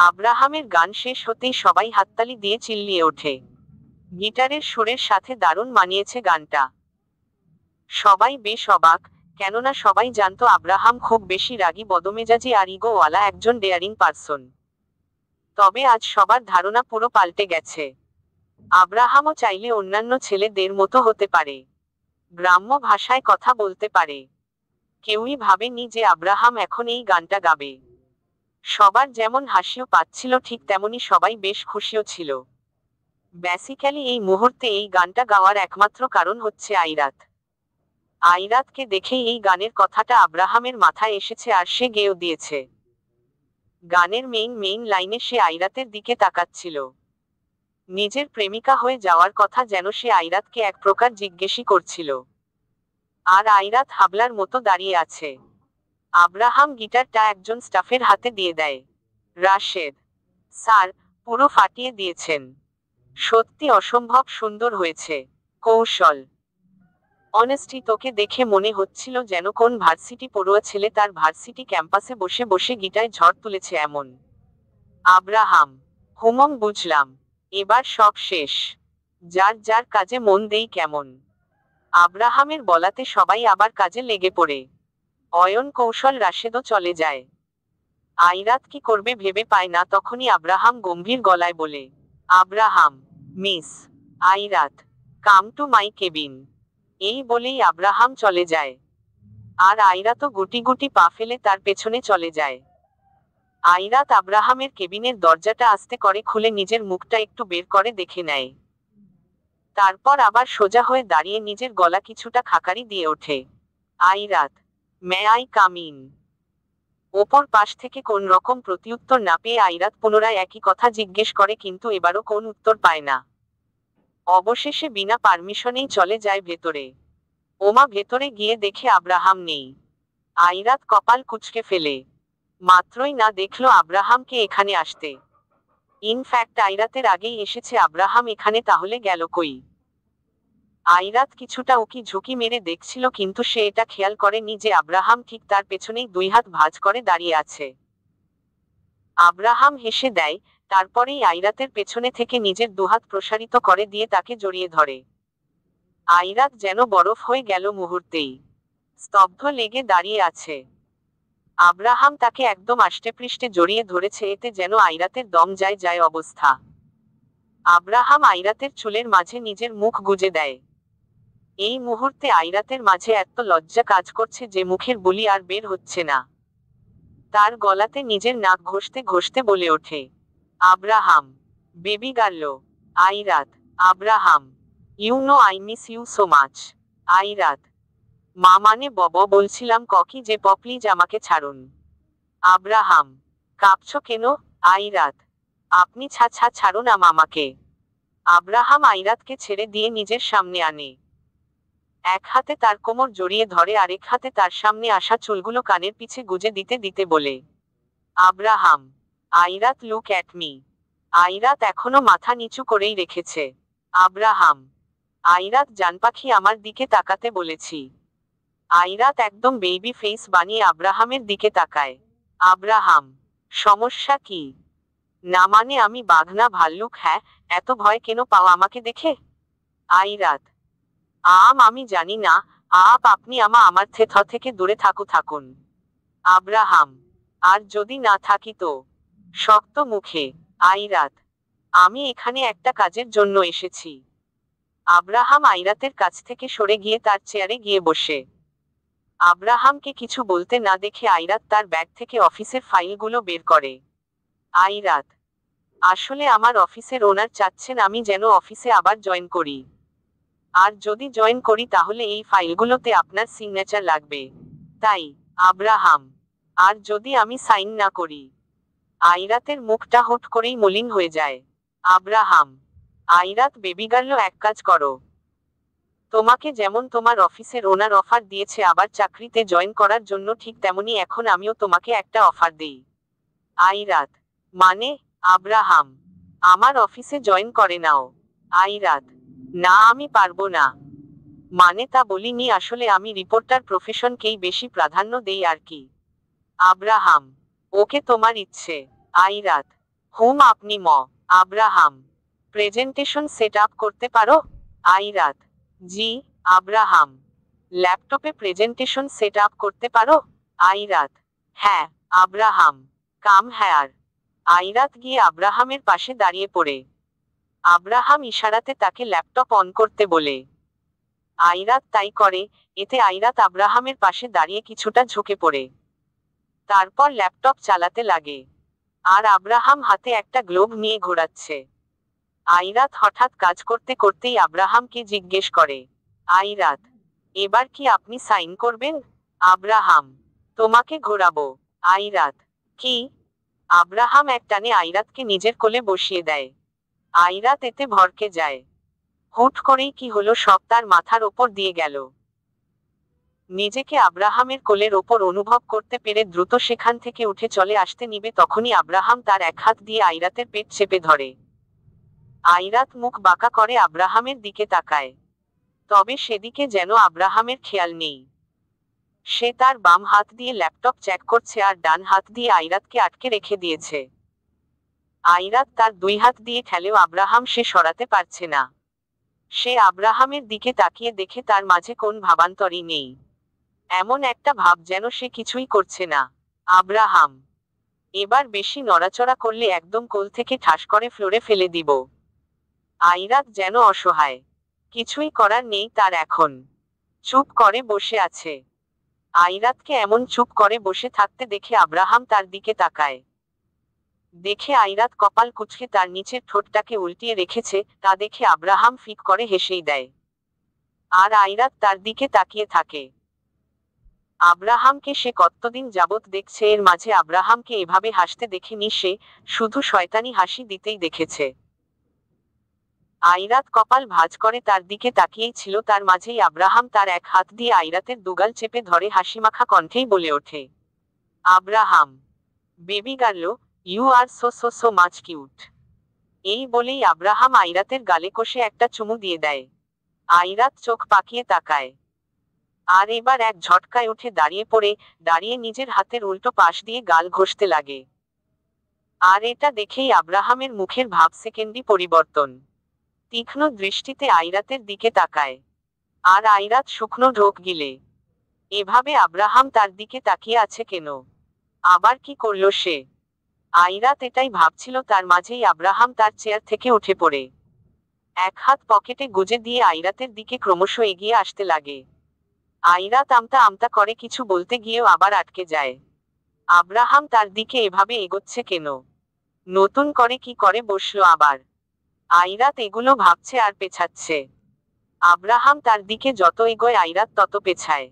আব্রাহামের গান শেষ হতেই সবাই হাততালি দিয়ে চিল্লিয়ে ওঠে। গিটারের সুরের সাথে দারুণ মানিয়েছে গানটা। সবাই বেশ অবাক, কেননা সবাই জানতো আব্রাহাম খুব বেশি রাগী, বদমেজাজি আর ইগোওয়ালা একজন ডেয়ারিং পারসন। তবে আজ সবার ধারণা পুরো পাল্টে গেছে। আব্রাহামও চাইলে অন্যান্য ছেলেদের মতো হতে পারে, গ্রাম্য ভাষায় কথা বলতে পারে, কেউই ভাবেনি যে আব্রাহাম এখন এই গানটা গাবে। সবার যেমন হাসিও পাচ্ছিল ঠিক তেমনি সবাই বেশ খুশিও ছিল। বেসিক্যালি এই মুহূর্তে এই গানটা গাওয়ার একমাত্র কারণ হচ্ছে আইরাত। আইরাতকে দেখেই এই গানের কথাটা আব্রাহামের মাথায় এসেছে আর সে গেয়েও দিয়েছে। গানের মেইন লাইনে সে আইরাতের দিকে তাকাচ্ছিল। নিজের প্রেমিকা হয়ে যাওয়ার কথা যেন সে আইরাতকে এক প্রকার জিজ্ঞেসই করছিল। আর আইরাত হাবলার মতো দাঁড়িয়ে আছে। আব্রাহাম গিটারটা একজন স্টাফের হাতে দিয়ে দেয়। রাশেদ স্যার, পুরো ফাটিয়ে দিয়েছেন। সত্যি অসম্ভব সুন্দর হয়েছে। কৌশল অনেস্টি, তোকে দেখে মনে হচ্ছিল যেন কোন ভার্সিটি পড়ুয়া ছেলে তার ভার্সিটি ক্যাম্পাসে বসে বসে গিটায় ঝড় তুলেছে এমন। আব্রাহাম বুঝলাম, এবার সব শেষ। যার যার কাজে মন দেই কেমন। আব্রাহামের বলাতে সবাই আবার কাজে লেগে পড়ে। অয়ন, কৌশল, রাশেদও চলে যায়। আইরাত কি করবে ভেবে পায় না, তখনই আব্রাহাম গম্ভীর গলায় বলে, Abraham, miss Airat, come to my cabin. এই বলেই আব্রাহাম চলে যায়। আর আইরাতও গুটি গুটি পা ফেলে তার পেছনে চলে যায়। আইরাত আব্রাহামের কেবিনের দরজাটা আস্তে করে খুলে নিজের মুখটা একটু বের করে দেখে নেয়। তারপর আবার সোজা হয়ে দাঁড়িয়ে নিজের গলা কিছুটা খাকারি দিয়ে ওঠে। আইরাত, মে আই কাম ইন? ওপর পাশ থেকে কোন রকম প্রতিউত্তর না পেয়ে আইরাত পুনরায় একই কথা জিজ্ঞেস করে, কিন্তু এবারও কোন উত্তর পায় না। অবশেষে বিনা পারমিশনেই চলে যায় ভেতরে। ওমা, ভেতরে গিয়ে দেখে আব্রাহাম নেই। আইরাত কপাল কুঁচকে ফেলে। মাত্রই না দেখলো আব্রাহামকে এখানে আসতে। ইনফ্যাক্ট আইরাতের আগেই এসেছে আব্রাহাম এখানে, তাহলে গেল কই? আইরাত কিছুটা উকি ঝুঁকি মেরে দেখছিল, কিন্তু সে এটা খেয়াল করেনি যে আব্রাহাম ঠিক তার পেছনেই দুই হাত ভাঁজ করে দাঁড়িয়ে আছে। আব্রাহাম হেসে দেয়, তারপরেই আইরাতের পেছনে থেকে নিজের দুহাত প্রসারিত করে দিয়ে তাকে জড়িয়ে ধরে। আইরাত যেন বরফ হয়ে গেল মুহূর্তেই। স্তব্ধ লেগে দাঁড়িয়ে আছে। আব্রাহাম তাকে একদম আষ্টেপৃষ্ঠে জড়িয়ে ধরেছে, এতে যেন আইরাতের দম যায় যায় অবস্থা। আব্রাহাম আইরাতের চুলের মাঝে নিজের মুখ গুজে দেয়। এই মুহূর্তে আইরাতের মাঝে এত লজ্জা কাজ করছে যে মুখের বুলি আর বের হচ্ছে না। তার গলাতে নিজের নাক ঘষতে ঘষতে বলে ওঠে, Abraham, baby girl. Airat, Abraham, you know I miss you so much. Airat, মা মানে বলছিলাম ককি যে প্লিজ আমাকে ছাড়ুন। আব্রাহাম, কাঁপছো কেন? আইরাত, আপনি ছাড়ুন আমাকে। আব্রাহাম আইরাতকে ছেড়ে দিয়ে নিজের সামনে আনে। এক হাতে তার কোমর জড়িয়ে ধরে, আরেক হাতে তার সামনে আসা চুলগুলো কানের পিছে গুজে দিতে দিতে বলে, আব্রাহাম, আইরাত, লুক অ্যাট মি। আইরাত এখনো মাথা নিচু করেই রেখেছে। আব্রাহাম, আইরাত জানপাখি, আমার দিকে তাকাতে বলেছি। আইরাত একদম বেবি ফেস বানিয়ে আব্রাহামের দিকে তাকায়। আব্রাহাম, সমস্যা কি? না মানে আমি বাঘ না ভাল্লুক? হ্যাঁ, এত ভয় কেন পাও আমাকে দেখে? আইরাত, আমি জানি না। আপনি আমার থেকে দূরে থাকুন। আব্রাহাম, আর যদি না থাকি তো? শক্ত মুখে। আইরাত, আমি এখানে একটা কাজের জন্য এসেছি। আব্রাহাম আইরাতের কাছ থেকে সরে গিয়ে তার চেয়ারে গিয়ে বসে। আব্রাহামকে কিছু বলতে না দেখে আইরাত তার ব্যাগ থেকে অফিসের ফাইলগুলো বের করে। আইরাত, আসলে আমার অফিসের ওনার চাচ্ছেন আমি যেন অফিসে আবার জয়েন করি। আর যদি জয়েন করি তাহলে এই ফাইলগুলোতে আপনার সিগনেচার লাগবে। তাই। আব্রাহাম, আর যদি আমি সাইন না করি? আইরাতের মুখটা হুট করেই মলিন হয়ে যায়। আব্রাহাম, আইরাত, বেবি গার্ল, এক কাজ করো। তোমাকে যেমন তোমার অফিসের ওনার অফার দিয়েছে আবার চাকরিতে জয়েন করার জন্য, ঠিক তেমনি এখন আমিও তোমাকে একটা অফার দেই। আইরাত, মানে? আব্রাহাম, আমার অফিসে জয়েন করে নাও। আইরাত, না, আমি পারবো না। মানে তা বলিনি, আসলে আমি রিপোর্টার প্রফেশনকেই বেশি প্রাধান্য দেই আর কি। আব্রাহাম, ওকে, তোমার ইচ্ছে। আইরাত, আপনি আব্রাহাম, প্রেজেন্টেশন সেট আপ করতে পারো? আইরাত, জি। আব্রাহাম, ল্যাপটপে প্রেজেন্টেশন সেট আপ করতে পারো? আইরাত, হ্যাঁ। Abraham, come here. আইরাত গিয়ে আব্রাহামের পাশে দাঁড়িয়ে পড়ে। আব্রাহাম ইশারাতে তাকে ল্যাপটপ অন করতে বলে। আইরাত তাই করে। এতে আইরাত আব্রাহামের পাশে দাঁড়িয়ে কিছুটা ঝুঁকে পড়ে। তারপর ল্যাপটপ চালাতে লাগে। আর আব্রাহাম হাতে একটা গ্লোভ নিয়ে ঘোরাচ্ছে। আইরাত হঠাৎ কাজ করতে করতেই আব্রাহামকে জিজ্ঞেস করে, আইরাত, এবার কি আপনি সাইন করবেন? আব্রাহাম, তোমাকে ঘোরাবো। আইরাত, কি? আব্রাহাম এক টানে আইরাতকে নিজের কোলে বসিয়ে দেয়। আইরাত এতে ভড়কে যায়। হুট করেই কি হলো সব তার মাথার ওপর দিয়ে গেল। নিজেকে আব্রাহামের কোলের ওপর অনুভব করতে পেরে দ্রুত সেখান থেকে উঠে চলে আসতে নিবে তখনই আব্রাহাম তার এক হাত দিয়ে আইরাতের পেট চেপে ধরে। আইরাত মুখ বাঁকা করে আব্রাহামের দিকে তাকায়। তবে সেদিকে যেন আব্রাহামের খেয়াল নেই। সে তার বাম হাত দিয়ে ল্যাপটপ চেক করছে আর ডান হাত দিয়ে আইরাতকে আটকে রেখে দিয়েছে। আইরাত তার দুই হাত দিয়ে ঠেলেও আব্রাহাম সে সরাতে পারছে না। সে আব্রাহামের দিকে তাকিয়ে দেখে তার মাঝে কোন ভাবান্তরই নেই। এমন একটা ভাব যেন সে কিছুই করছে না। আব্রাহাম, এবার বেশি নড়াচড়া করলে একদম কোল থেকে ঠাস করে ফ্লোরে ফেলে দিব। আইরাত যেন অসহায়। কিছুই করার নেই তার এখন। চুপ করে বসে আছে। আইরাতকে এমন চুপ করে বসে থাকতে দেখে আব্রাহাম তার দিকে তাকায়। দেখে আইরাত কপাল কুঁচকে তার নিচের ঠোঁটটাকে উল্টিয়ে রেখেছে, তা দেখে আব্রাহাম ফিক করে হেসেই দেয়। আর আইরাত তার দিকে তাকিয়ে থাকে। আব্রাহামকে সে কতদিন যাবৎ দেখছে, এর মাঝে আব্রাহামকে এভাবে হাসতে দেখেনি সে, শুধু শয়তানি হাসি দিতেই দেখেছে। আইরাত কপাল ভাঁজ করে তার দিকে তাকিয়েই ছিল, তার মাঝেই আব্রাহাম তার এক হাত দিয়ে আইরাতের দুগাল চেপে ধরে হাসিমাখা কণ্ঠেই বলে ওঠে, Abraham, baby girl, you are so so so much cute. এই বলেই আব্রাহাম আইরাতের গালে কষে একটা চুমু দিয়ে দেয়। আইরাত চোখ পাকিয়ে তাকায়। আর এবার এক ঝটকায় উঠে দাঁড়িয়ে নিজের হাতের উল্টো পাশ দিয়ে গাল ঘষতে লাগে। আর এটা দেখেই আব্রাহামের মুখের ভাব সেকেন্ডই পরিবর্তন। তীক্ষ্ণ দৃষ্টিতে আইরাতের দিকে তাকায়। আর আইরাত শুকনো ঢোক গিলে। এভাবে আব্রাহাম তার দিকে তাকিয়ে আছে কেন? আবার কি করলো সে? আইরাত এটাই ভাবছিল, তার মাঝেই আব্রাহাম তার চেয়ার থেকে উঠে পড়ে এক হাত পকেটে গুজে দিয়ে আইরাতের দিকে ক্রমশ এগিয়ে আসতে লাগে। আইরাত আমতা আমতা করে কিছু বলতে গিয়েও আবার আটকে যায়। আব্রাহাম তার দিকে এভাবে এগোচ্ছে কেন? নতুন করে কি করে বসলো আবার? আইরাত এগুলো ভাবছে আর পেছাচ্ছে। আব্রাহাম তার দিকে যত এগোয় আইরাত তত পেছায়।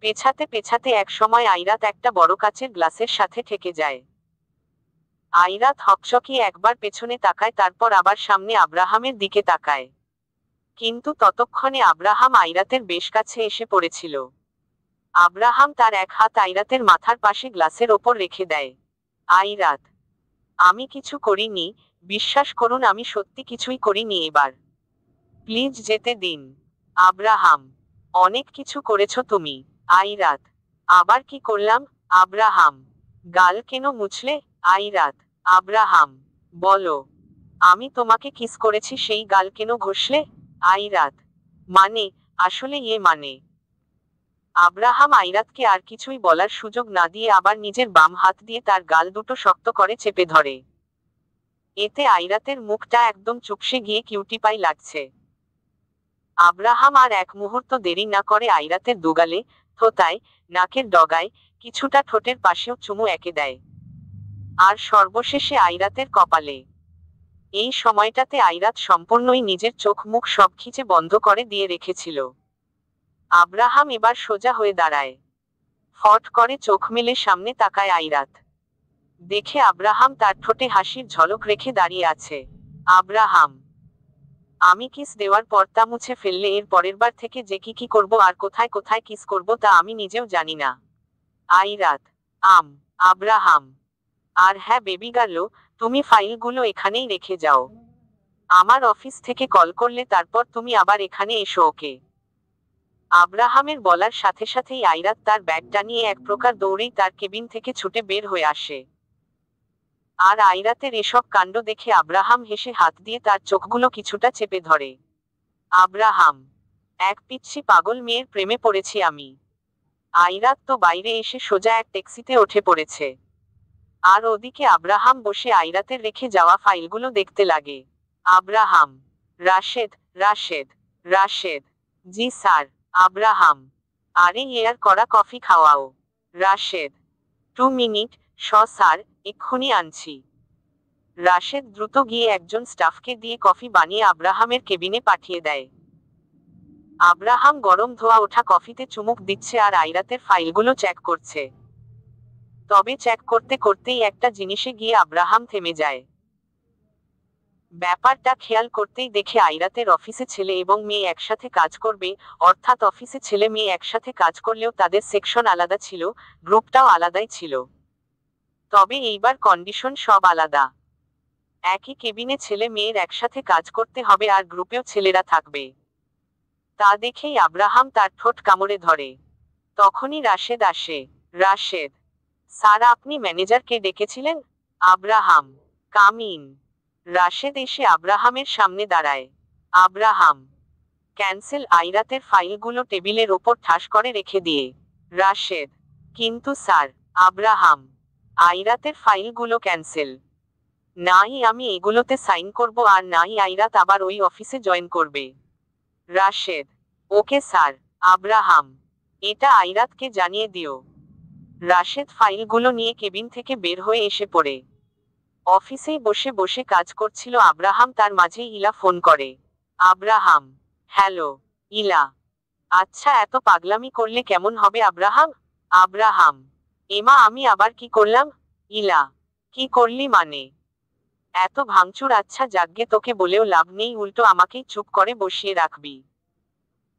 পেছাতে পেছাতে এক সময় আইরাত একটা বড় কাচের গ্লাসের সাথে ঠেকে যায়। আইরাত হকচকিয়ে একবার পেছনে তাকায়, তারপর আবার সামনে আব্রাহামের দিকে তাকায়। কিন্তু ততক্ষণে আব্রাহাম আইরাতের বেশ কাছে এসে পড়েছিল। আব্রাহাম তার এক হাত আইরাতের মাথার পাশে গ্লাসের ওপর রেখে দেয়। আইরাত, আমি কিছু করিনি, বিশ্বাস করুন আমি সত্যি কিছুই করিনি, এবার প্লিজ যেতে দিন। আব্রাহাম, অনেক কিছু করেছো তুমি। আইরাত, আবার কি করলাম? আব্রাহাম, গাল কেন মুছলে? আইরাত, আব্রাহাম, বলো, আমি তোমাকে কিস করেছি সেই গাল কেন ঘষলে? আইরাত, মানে, আসলে মানে। আব্রাহাম আইরাতকে আর কিছুই বলার সুযোগ না দিয়ে আবার নিজের বাম হাত দিয়ে তার গাল দুটো শক্ত করে চেপে ধরে। এতে আইরাতের মুখটা একদম চুপসে গিয়ে কিউটিপাই লাগছে। আব্রাহাম আর এক মুহূর্ত দেরি না করে আইরাতের দুগালে, থোতায়, নাকের ডগায়, কিছুটা ঠোঁটের পাশেও চুমু এঁকে দেয়। আর সর্বশেষে আইরাতের কপালে। এই সময়টাতে আইরাত সম্পূর্ণই নিজের চোখ মুখ সব খিচে বন্ধ করে দিয়ে রেখেছিল। আব্রাহাম এবার সোজা হয়ে দাঁড়ায়। ফট করে চোখ মেলে সামনে তাকায় আইরাত। দেখে আব্রাহাম তার ঠোঁটে হাসির ঝলক রেখে দাঁড়িয়ে আছে। আব্রাহাম, আমি কিস দেওয়ার পর তা মুছে ফেললে এর পরের বার থেকে যে কি করব আর কোথায় কোথায় কিস করব তা আমি নিজেও জানি না। আইরাত, আব্রাহাম, আর হ্যাঁ বেবি গার্ল, তুমি ফাইলগুলো এখানেই রেখে যাও। আমার অফিস থেকে কল করলে তারপর তুমি আবার এখানে এসো, ওকে? আব্রাহামের বলার সাথে সাথেই আইরাত তার ব্যাগটা নিয়ে এক প্রকার দৌড়েই তার কেবিন থেকে ছুটে বের হয়ে আসে। আর আইরাতের এসব কাণ্ড দেখে আব্রাহাম হেসে হাত দিয়ে তার চোখগুলো কিছুটা চেপে ধরে। আব্রাহাম, এক পিচ্ছি পাগল মেয়ের প্রেমে পড়েছি আমি। আইরাত তো বাইরে এসে সোজা এক ট্যাক্সিতে উঠে পড়েছে। আর ওদিকে আব্রাহাম বসে আইরাতের রেখে যাওয়া ফাইলগুলো দেখতে লাগে। আব্রাহাম, রাশেদ, রাশেদ, রাশেদ, জি স্যার। আব্রাহাম, আরে এয়ার করা কফি খাওয়াও। রাশেদ, 2 মিনিট, স্যার, এক্ষুনি আনছি। রাশেদ দ্রুত গিয়ে একজন স্টাফকে দিয়ে কফি বানিয়ে আব্রাহামের কেবিনে পাঠিয়ে দেয়। আব্রাহাম গরম ধোয়া ওঠা কফিতে চুমুক দিচ্ছে আর আইরাতের ফাইলগুলো চেক করছে। তবে চেক করতে করতেই একটা জিনিসে গিয়ে আব্রাহাম থেমে যায়। ব্যাপারটা খেয়াল করতেই দেখে আইরাতের অফিসে ছেলে এবং মেয়ে একসাথে কাজ করবে, অর্থাৎ অফিসে ছেলে মেয়ে একসাথে কাজ করলেও তাদের সেকশন আলাদা ছিল, গ্রুপটাও আলাদাই ছিল। তবে এইবার কন্ডিশন সব আলাদা। একই কেবিনে ছেলে মেয়ের একসাথে কাজ করতে হবে আর গ্রুপেও ছেলেরা থাকবে। তা দেখেই আব্রাহাম তার ঠোঁট কামড়ে ধরে। তখনই রাশেদ আসে। রাশেদ, স্যার আপনি ম্যানেজারকে ডেকেছিলেন? Abraham, come in. রাশেদ এসে আব্রাহামের সামনে দাঁড়ায়। Abraham, cancel. আইরাতের ফাইলগুলো টেবিলের ওপর ঠাস করে রেখে দিয়ে। রাশেদ, কিন্তু স্যার। আব্রাহাম, আইরাতের ফাইলগুলো ক্যান্সেল। নাই আমি এগুলোতে সাইন করব আর নাই আইরাত আবার ওই অফিসে জয়েন করবে। Rashed, okay sir. আব্রাহাম, এটা আইরাতকে জানিয়ে দিও। রাশেদ ফাইলগুলো নিয়ে কেবিন থেকে বের হয়ে এসে পড়ে। অফিসেই বসে বসে কাজ করছিল আব্রাহাম, তার মাঝেই ইলা ফোন করে। Abraham, hello. ইলা, আচ্ছা এত পাগলামি করলে কেমন হবে আব্রাহাম? আব্রাহাম, এমা আমি আবার কি করলাম? ইলা, কি করলি মানে? এত ভাঙচুর। আচ্ছা যাগ্গে তোকে বলেও লাভ নেই, উল্টো আমাকেই চুপ করে বসিয়ে রাখবি।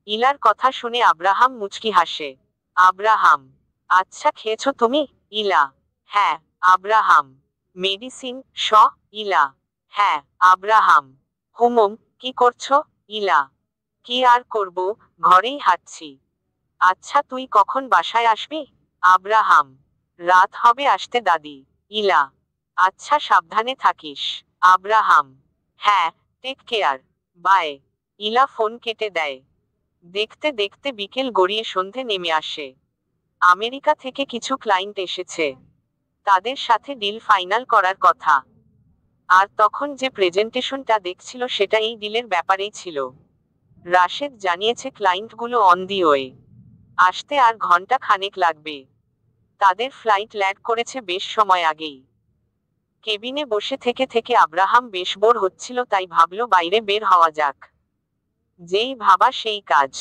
ইলার কথা শুনে আব্রাহাম মুচকি হাসে। আব্রাহাম, আচ্ছা খেয়েছো তুমি? ইলা, হ্যাঁ। Abraham, medicine? ইলা, হ্যাঁ। আব্রাহাম, হুমম, কি করছো? ইলা, কি আর করব, ঘরেই হাঁটছি। আচ্ছা তুই কখন বাসায় আসবি? আব্রাহাম, রাত হবে আসতে দাদি। ইলা, আচ্ছা সাবধানে থাকিস। আব্রাহাম, হ্যাঁ, টেক কেয়ার, বাই। ইলা ফোন কেটে দেয়। দেখতে দেখতে বিকেল গড়িয়ে সন্ধে নেমে আসে। আমেরিকা থেকে কিছু ক্লায়েন্ট এসেছে। তাদের সাথে ডিল ফাইনাল করার কথা। আর তখন যে প্রেজেন্টেশনটা দেখছিল সেটা এই ডিলের ব্যাপারেই ছিল। রাশেদ জানিয়েছে ক্লায়েন্টগুলো অন দি ওয়ে। আসতে আর ঘন্টা খানেক লাগবে। তাদের ফ্লাইট ল্যান্ড করেছে বেশ সময় আগেই। কেবিনে বসে থেকে থেকে আব্রাহাম বেশ বোর হচ্ছিল, তাই ভাবল বাইরে বের হওয়া যাক। যেই ভাবা সেই কাজ।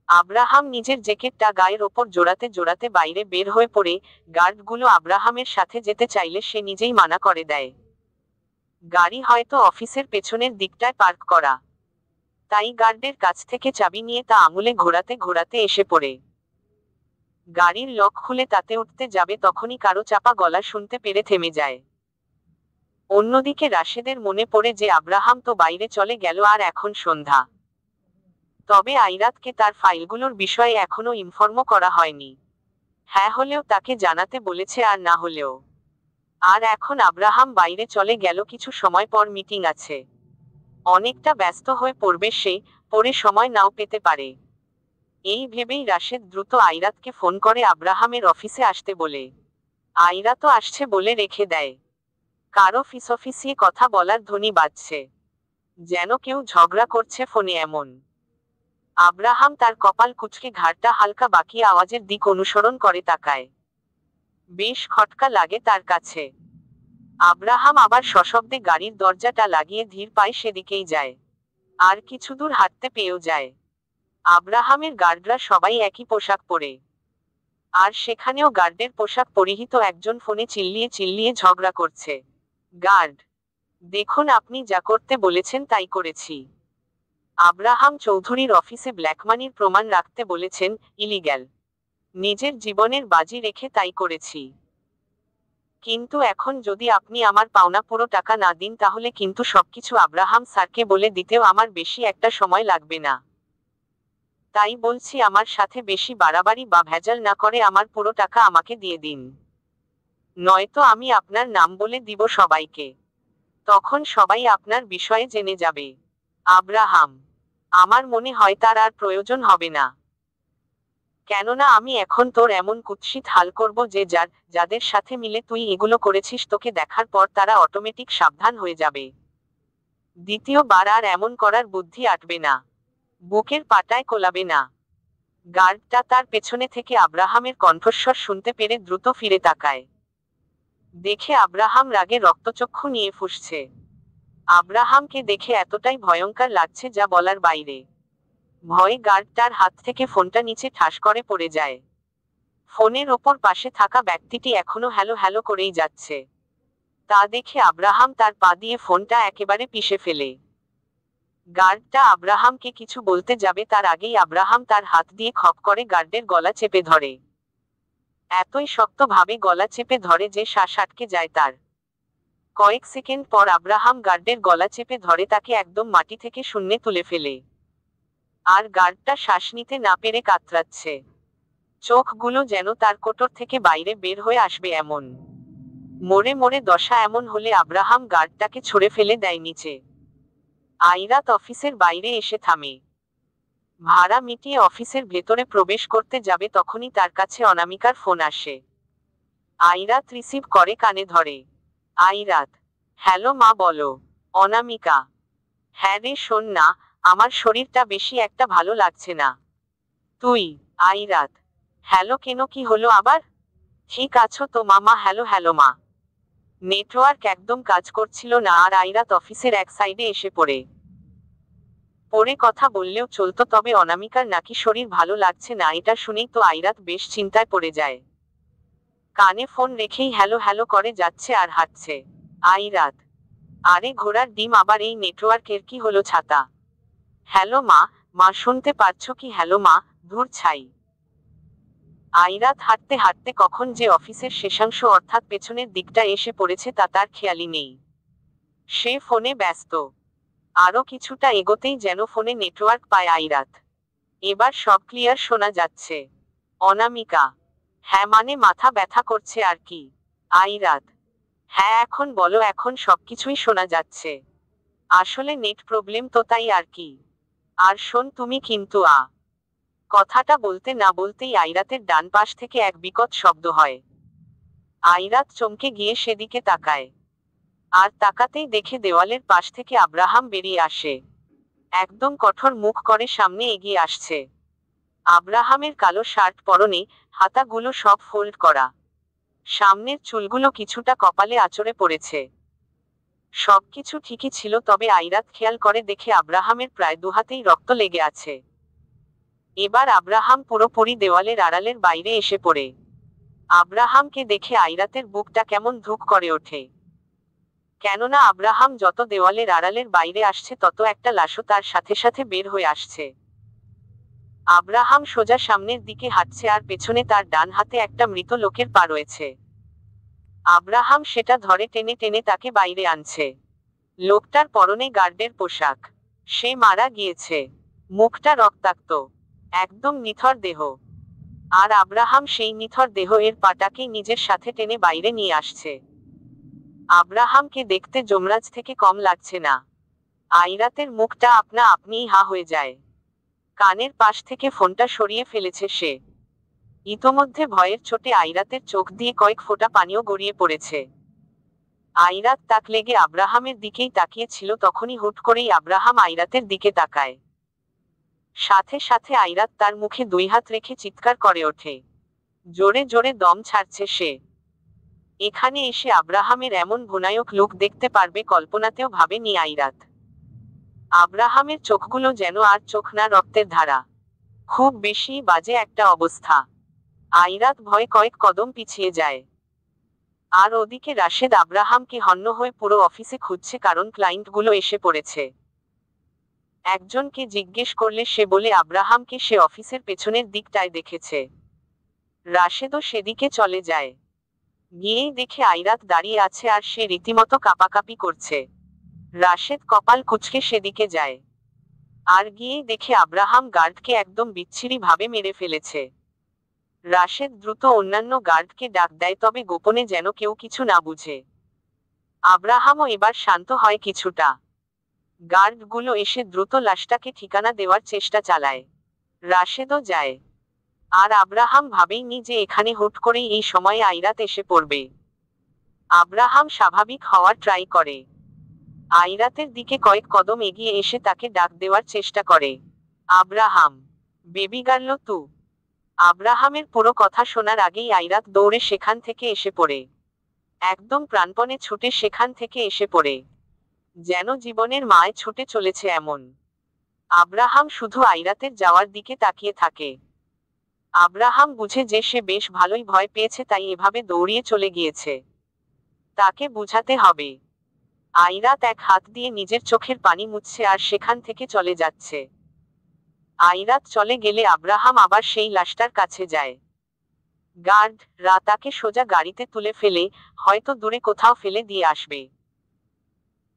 আব্রাহাম নিজের জ্যাকেটটা গায়ের ওপর জোড়াতে জোড়াতে বাইরে বের হয়ে পড়ে। গার্ডগুলো আব্রাহামের সাথে যেতে চাইলে সে নিজেই মানা করে দেয়। গাড়ি হয়তো অফিসের পেছনের দিকটায় পার্ক করা। তাই গার্ডের কাছ থেকে চাবি নিয়ে তা আঙুলে ঘোরাতে ঘোরাতে এসে পড়ে। গাড়ির লক খুলে তাতে উঠতে যাবে তখনই কারো চাপা গলা শুনতে পেরে থেমে যায়। অন্যদিকে রাশেদের মনে পড়ে যে আব্রাহাম তো বাইরে চলে গেল আর এখন সন্ধ্যা। তবে আইরাতকে তার ফাইলগুলোর বিষয়ে এখনো ইনফর্মও করা হয়নি। হ্যাঁ হলেও তাকে জানাতে বলেছে আর না হলেও। আর এখন আব্রাহাম বাইরে চলে গেল, কিছু সময় পর মিটিং আছে। অনেকটা ব্যস্ত হয়ে পড়বে সে, পরে সময় নাও পেতে পারে। এই ভেবেই রাশেদ দ্রুত আইরাতকে ফোন করে আব্রাহামের অফিসে আসতে বলে। আইরাতও আসছে বলে রেখে দেয়। কারো ফিসফিসিয়ে কথা বলার ধ্বনি বাজছে, যেন কেউ ঝগড়া করছে ফোনে এমন। আব্রাহাম তার কপাল কুঁচকে ঘাড়টা হালকা বাঁকিয়ে আওয়াজের দিক অনুসরণ করে তাকায়। বেশ খটকা লাগে তার কাছে। আব্রাহাম আবার সশব্দে গাড়ির দরজাটা লাগিয়ে ধীর পায়ে সেদিকেই যায়। আর কিছু দূর হাঁটতে পেয়েও যায়। আব্রাহামের গার্ডরা সবাই একই পোশাক পরে। আর সেখানেও গার্ডের পোশাক পরিহিত একজন ফোনে চিল্লিয়ে চিল্লিয়ে ঝগড়া করছে। গার্ড, দেখুন আপনি যা করতে বলেছেন তাই করেছি। আব্রাহাম চৌধুরীর অফিসে ব্ল্যাকমানির প্রমাণ রাখতে বলেছেন, ইলিগ্যাল। নিজের জীবনের বাজি রেখে তাই করেছি। কিন্তু এখন যদি আপনি আমার পাওনা পুরো টাকা না দিন তাহলে কিন্তু সবকিছু আব্রাহাম স্যারকে বলে দিতেও আমার বেশি একটা সময় লাগবে না। তাই বলছি আমার সাথে বেশি বাড়াবাড়ি বা ভেজাল না করে আমার পুরো টাকা আমাকে দিয়ে দিন। নয়তো আমি আপনার নাম বলে দিব সবাইকে। তখন সবাই আপনার বিষয়ে জেনে যাবে। আব্রাহাম, আমার মনে হয় তার আর প্রয়োজন হবে না। কেননা আমি এখন তোর এমন কুৎসিত হাল করব যে যাদের সাথে মিলে তুই এগুলো করেছিস তোকে দেখার পর তারা অটোমেটিক সাবধান হয়ে যাবে। দ্বিতীয়বার আর এমন করার বুদ্ধি আটবে না। বুকের পাটায় কোলাবে না। গার্ডটা তার পেছনে থেকে আব্রাহামের কণ্ঠস্বর শুনতে পেরে দ্রুত ফিরে তাকায়। দেখে আব্রাহাম রাগে রক্তচক্ষু নিয়ে ফুঁসছে। আব্রাহামকে দেখে এতটাই ভয়ঙ্কর লাগছে যা বলার বাইরে। ভয়ে গার্ডটার হাত থেকে ফোনটা নিচে ঠাস করে পড়ে যায়। ফোনের ওপর পাশে থাকা ব্যক্তিটি এখনো হ্যালো হ্যালো করেই যাচ্ছে। তা দেখে আব্রাহাম তার পা দিয়ে ফোনটা একেবারে পিষে ফেলে। গার্ডটা আব্রাহামকে কিছু বলতে যাবে তার আগেই আব্রাহাম তার হাত দিয়ে খপ করে গার্ডের গলা চেপে ধরে। এতই শক্তভাবে গলা চেপে ধরে যে শ্বাস আটকে যায় তার। কয়েক সেকেন্ড পর আব্রাহাম গার্ডের গলা চেপে ধরে তাকে একদম মাটি থেকে শূন্যে তুলে ফেলে। আর গার্ডটা শ্বাস নিতে না পেরে কাতরাচ্ছে। চোখগুলো যেন তার কোটর থেকে বাইরে বের হয়ে আসবে এমন। মরে মরে দশা এমন হলে আব্রাহাম গার্ডটাকে ছুঁড়ে ফেলে দেয় নিচে। আইরাত অফিসের বাইরে এসে থামে। ভাড়া মিটিয়ে অফিসের ভেতরে প্রবেশ করতে যাবে তখনই তার কাছে অনামিকার ফোন আসে। আইরাত রিসিভ করে কানে ধরে। আইরাত, হ্যালো মা বলো। অনামিকা, হ্যাঁ রে শোন না, আমার শরীরটা বেশি একটা ভালো লাগছে না। তুই? আইরাত, হ্যালো কেন, কি হলো আবার? ঠিক আছো তো মামা? হ্যালো হ্যালো মা। নেটওয়ার্ক একদম কাজ করছিল না আর আইরাত অফিসের এক সাইডে এসে পড়ে কথা বললেও চলতো, তবে অনামিকার নাকি শরীর ভালো লাগছে না এটা শুনেই তো আইরাত বেশ চিন্তায় পড়ে যায়। কানে ফোন রেখেই হ্যালো হ্যালো করে যাচ্ছে আর হাঁটছে। আইরাত, আরে ঘোড়ার ডিম, আবার এই নেটওয়ার্কের কি হলো ছাতা? হ্যালো মা, মা শুনতে পারছো কি? হ্যালো মা, ধুর ছাই। আইরাত হাঁটতে হাঁটতে কখন যে অফিসের শেষাংশ অর্থাৎ পেছনের দিকটা এসে পড়েছে তা তার খেয়ালই নেই। সে ফোনে ব্যস্ত। আরো কিছুটা এগোতেই যেন ফোনে নেটওয়ার্ক পায় আইরাত। এবার সব ক্লিয়ার শোনা যাচ্ছে। অনামিকা, হ্যাঁ মানে মাথা ব্যথা করছে আর কি। আইরাত, হ্যাঁ এখন বলো, এখন সবকিছুই শোনা যাচ্ছে। আসলে নেট প্রবলেম তো, তাই আর কি। আর শোন তুমি কিন্তু কথাটা বলতে না বলতেই আইরাতের ডান পাশ থেকে এক বিকট শব্দ হয়। আইরাত চমকে গিয়ে সেদিকে তাকায়। আর তাকাতেই দেখে দেওয়ালের পাশ থেকে আব্রাহাম বেরিয়ে আসে। একদম কঠোর মুখ করে সামনে এগিয়ে আসছে। আব্রাহামের কালো শার্ট পরনে, হাতাগুলো সব ফোল্ড করা। সামনের চুলগুলো কিছুটা কপালে আঁচড়ে পড়েছে। সবকিছু ঠিকই ছিল, তবে আইরাত খেয়াল করে দেখে আব্রাহামের প্রায় দুহাতেই রক্ত লেগে আছে। এবার আব্রাহাম পুরোপুরি দেওয়ালের আড়ালের বাইরে এসে পড়ে। আব্রাহামকে দেখে আইরাতের বুকটা কেমন ধুক করে ওঠে। কেননা আব্রাহাম যত দেওয়ালের আড়ালের বাইরে আসছে তত একটা লাশও তার সাথে সাথে বের হয়ে আসছে। আব্রাহাম সোজা সামনের দিকে হাঁটছে আর পেছনে তার ডান হাতে একটা মৃত লোকের পা রয়েছে। আব্রাহাম সেটা ধরে টেনে টেনে তাকে বাইরে আনছে। লোকটার পরনে গার্ডের পোশাক। সে মারা গিয়েছে। মুখটা রক্তাক্ত। একদম নিথর দেহ। আর আব্রাহাম সেই নিথর দেহ এর পাটাকেই নিজের সাথে টেনে বাইরে নিয়ে আসছে। আব্রাহামকে দেখতে যমরাজ থেকে কম লাগছে না। আইরাতের মুখটা আপনা আপনিই হা হয়ে যায়। কানের পাশ থেকে ফোনটা সরিয়ে ফেলেছে সে। ইতোমধ্যে ভয়ের চোটে আইরাতের চোখ দিয়ে কয়েক ফোঁটা পানিও গড়িয়ে পড়েছে। আইরাত তাক লেগে আব্রাহামের দিকেই তাকিয়েছিল, তখনই হুট করেই আব্রাহাম আইরাতের দিকে তাকায়। সাথে সাথে আইরাত তার মুখে দুই হাত রেখে চিৎকার করে ওঠে। জোরে জোরে দম ছাড়ছে সে। এখানে এসে আব্রাহামের এমন ভয়ানক লুক দেখতে পারবে কল্পনাতেও ভাবেনি আইরাত। আব্রাহামের চোখগুলো যেন আর চোখ না, রক্তের ধারা। খুব বেশি বাজে একটা অবস্থা। আইরাত ভয়ে কয়েক কদম পিছিয়ে যায়। আর ওদিকে রাশেদ আব্রাহামকে হন্য হয়ে পুরো অফিসে খুঁজছে, কারণ ক্লায়েন্টগুলো এসে পড়েছে। একজনকে জিজ্ঞেস করলে সে বলে আব্রাহামকে সে অফিসের পেছনের দিকটায় দেখেছে। রাশেদও সেদিকে চলে যায়। গিয়েই দেখে আইরাত দাঁড়িয়ে আছে আর সে রীতিমতো কাঁপাকাঁপি করছে। রাশেদ কপাল কুঁচকে সেদিকে যায়। আর গিয়েই দেখে আব্রাহাম গার্ডকে একদম বিচ্ছিরি ভাবে মেরে ফেলেছে। রাশেদ দ্রুত অন্যান্য গার্ডকে ডাক দেয়, তবে গোপনে যেন কেউ কিছু না বুঝে। আব্রাহামও এবার শান্ত হয় কিছুটা। গার্ডগুলো এসে দ্রুত লাশটাকে ঠিকানা দেওয়ার চেষ্টা চালায়। রাশেদও যায়। আর আব্রাহাম ভাবেইনি যে এখানে হুট করেই এই সময়ে আইরাত এসে পড়বে। আব্রাহাম স্বাভাবিক হওয়ার ট্রাই করে। আইরাতের দিকে কয়েক কদম এগিয়ে এসে তাকে ডাক দেওয়ার চেষ্টা করে। আব্রাহাম, বেবি গার্ল তু। আব্রাহামের পুরো কথা শোনার আগেই আইরাত দৌড়ে সেখান থেকে এসে পড়ে। একদম প্রাণপণে ছুটে সেখান থেকে এসে পড়ে, যেন জীবনের মায় ছুটে চলেছে এমন। আব্রাহাম শুধু আইরাতের যাওয়ার দিকে তাকিয়ে থাকে। আব্রাহাম বুঝে যে সে বেশ ভালোই ভয় পেয়েছে, তাই এভাবে দৌড়িয়ে চলে গিয়েছে। তাকে বুঝাতে হবে। আইরাত এক হাত দিয়ে নিজের চোখের পানি মুছছে আর সেখান থেকে চলে যাচ্ছে। আইরাত চলে গেলে আব্রাহাম আবার সেই লাশটার কাছে যায়। গার্ডরা তাকে সোজা গাড়িতে তুলে ফেলে হয়তো দূরে কোথাও ফেলে দিয়ে আসবে।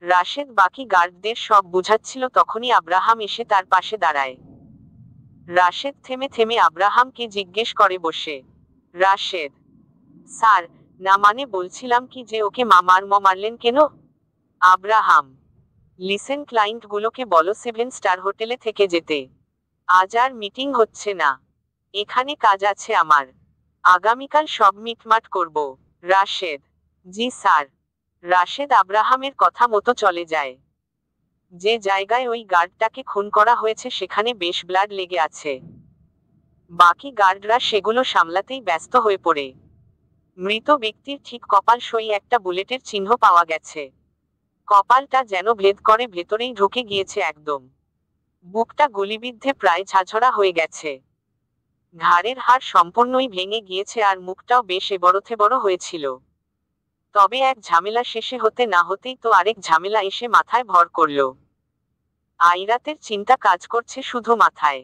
রাশেদ বাকি গার্ডদের সব বুঝাচ্ছিল, তখনই আব্রাহাম এসে তার পাশে দাঁড়ায়। রাশেদ থেমে থেমে আব্রাহামকে জিজ্ঞেস করে বসে। রাশেদ, স্যার, না মানে বলছিলাম কি যে ওকে মারলেন কেন? আব্রাহাম, লিসেন, ক্লায়েন্টগুলোকে বলো 7 স্টার হোটেলে থেকে যেতে। আজ আর মিটিং হচ্ছে না, এখানে কাজ আছে আমার। আগামীকাল সব মিটমাট করব। রাশেদ, জি স্যার। রাশেদ আব্রাহামের কথা মতো চলে যায়। যে জায়গায় ওই গার্ডটাকে খুন করা হয়েছে সেখানে বেশ ব্লাড লেগে আছে। বাকি গার্ডরা সেগুলো সামলাতেই ব্যস্ত হয়ে পড়ে। মৃত ব্যক্তির ঠিক কপাল সই একটা বুলেটের চিহ্ন পাওয়া গেছে। কপালটা যেন ভেদ করে ভেতরেই ঢুকে গিয়েছে একদম। বুকটা গুলিবিদ্ধে প্রায় ঝাঁঝরা হয়ে গেছে। ঘাড়ের হাড় সম্পূর্ণই ভেঙে গিয়েছে আর মুখটাও বেশ এবড়োথেবড়ো হয়েছিল। তবে এক ঝামেলা শেষে হতে না হতেই তো আরেক ঝামেলা এসে মাথায় ভর করল। আইরাতের চিন্তা কাজ করছে শুধু মাথায়।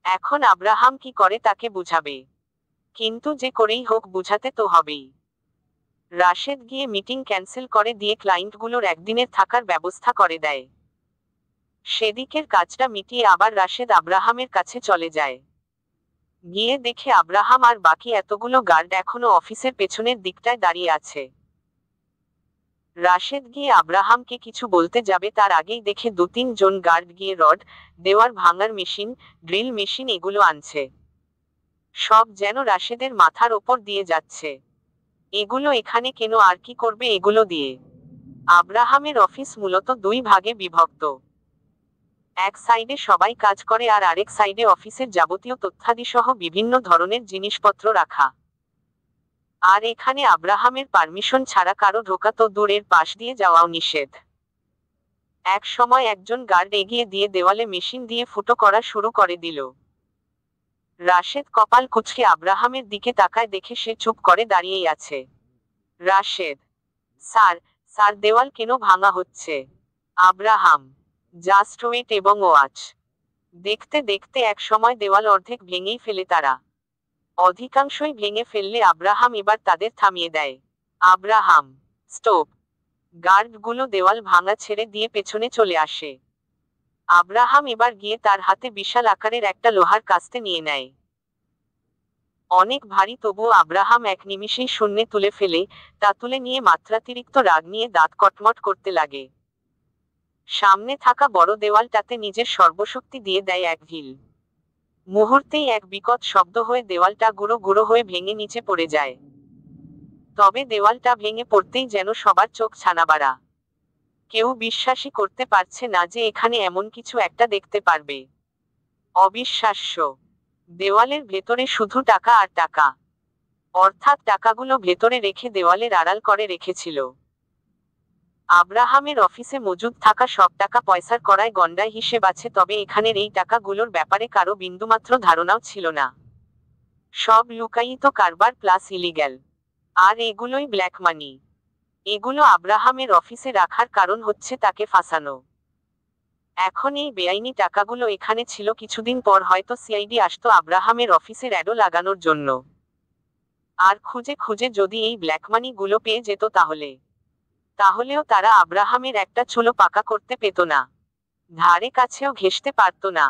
এখন আব্রাহাম কি করে তাকে বুঝাবে? কিন্তু যে করেই হোক বুঝাতে তো হবেই। রাশেদ গিয়ে মিটিং ক্যান্সেল করে দিয়ে ক্লায়েন্টগুলোর একদিনের থাকার ব্যবস্থা করে দেয়। সেদিকের কাজটা মিটিয়ে আবার রাশেদ আব্রাহামের কাছে চলে যায়। গিয়ে দেখে আব্রাহাম আর বাকি এতগুলো গার্ড এখনো অফিসের পেছনের দিকটায় দাঁড়িয়ে আছে। রাশেদ গিয়ে আব্রাহামকে কিছু বলতে যাবে তার আগেই দেখে 2-3 জন গার্ড গিয়ে রড, দেওয়ার ভাঙার মেশিন, ড্রিল মেশিন এগুলো আনছে। সব যেন রাশেদের মাথার ওপর দিয়ে যাচ্ছে। এগুলো এখানে কেন আর কি করবে এগুলো দিয়ে? আব্রাহামের অফিস মূলত 2 ভাগে বিভক্ত। এক সাইডে সবাই কাজ করে আর আরেক সাইডে অফিসের যাবতীয় তথ্যাদি সহ বিভিন্ন ধরনের জিনিসপত্র রাখা। আর এখানে আব্রাহামের পারমিশন ছাড়া কারো ঢোকা তো দূরের পাশ দিয়ে যাওয়াও নিষেধ। এক সময় একজন গার্ড এগিয়ে দিয়ে দেওয়ালে মেশিন দিয়ে ফুটো করা শুরু করে দিল। রাশেদ কপাল কুঁচকে আব্রাহামের দিকে তাকায়, দেখে সে চুপ করে দাঁড়িয়েই আছে। রাশেদ, স্যার, স্যার দেওয়াল কেন ভাঙা হচ্ছে? আব্রাহাম, জাস্ট ওয়েট এবং ওয়াচ। দেখতে দেখতে এক সময় দেওয়াল অর্ধেক ভেঙেই ফেলে তারা। অধিকাংশই ভেঙে ফেললে আব্রাহাম এবার তাদের থামিয়ে দেয়। Abraham, stop. গার্ডগুলো দেওয়াল ভাঙা ছেড়ে দিয়ে পেছনে চলে আসে। আব্রাহাম এবার গিয়ে তার হাতে বিশাল আকারের একটা লোহার কাস্তে নিয়ে নেয়। অনেক ভারী, তবুও আব্রাহাম এক নিমিষেই শূন্যে তুলে ফেলে, তা তুলে নিয়ে মাত্রাতিরিক্ত রাগ নিয়ে দাঁত কটমট করতে লাগে। সামনে থাকা বড় দেওয়ালটাতে নিজের সর্বশক্তি দিয়ে দেয় এক ঢিল। মুহূর্তেই এক বিকট শব্দ হয়ে দেওয়ালটা গুঁড়ো গুঁড়ো হয়ে ভেঙে নিচে পড়ে যায়। তবে দেওয়ালটা ভেঙে পড়তেই যেন সবার চোখ ছানাবাড়া। কেউ বিশ্বাসই করতে পারছে না যে এখানে এমন কিছু একটা দেখতে পারবে। অবিশ্বাস্য। দেওয়ালের ভেতরে শুধু টাকা আর টাকা। অর্থাৎ টাকাগুলো ভেতরে রেখে দেওয়ালের আড়াল করে রেখেছিল। আব্রাহামের অফিসে মজুদ থাকা সব টাকা পয়সার কড়ায় গণ্ডায় হিসেব আছে, তবে এখানের এই টাকাগুলোর ব্যাপারে কারো বিন্দুমাত্র ধারণাও ছিল না। সব লুকায়িত কারবার প্লাস ইলিগ্যাল। আর এগুলোই ব্ল্যাক মানি। এগুলো আব্রাহামের অফিসে রাখার কারণ হচ্ছে তাকে ফাঁসানো। এখন এই বেআইনি টাকাগুলো এখানে ছিল, কিছুদিন পর হয়তো সিআইডি আসতো আব্রাহামের অফিসের অ্যাডও লাগানোর জন্য। আর খুঁজে খুঁজে যদি এই ব্ল্যাক মানি গুলো পেয়ে যেত তাহলেও তারা আব্রাহামের একটা চুলো পাকা করতে পেত না, ধারে কাছেও ঘেঁষতে পারত না।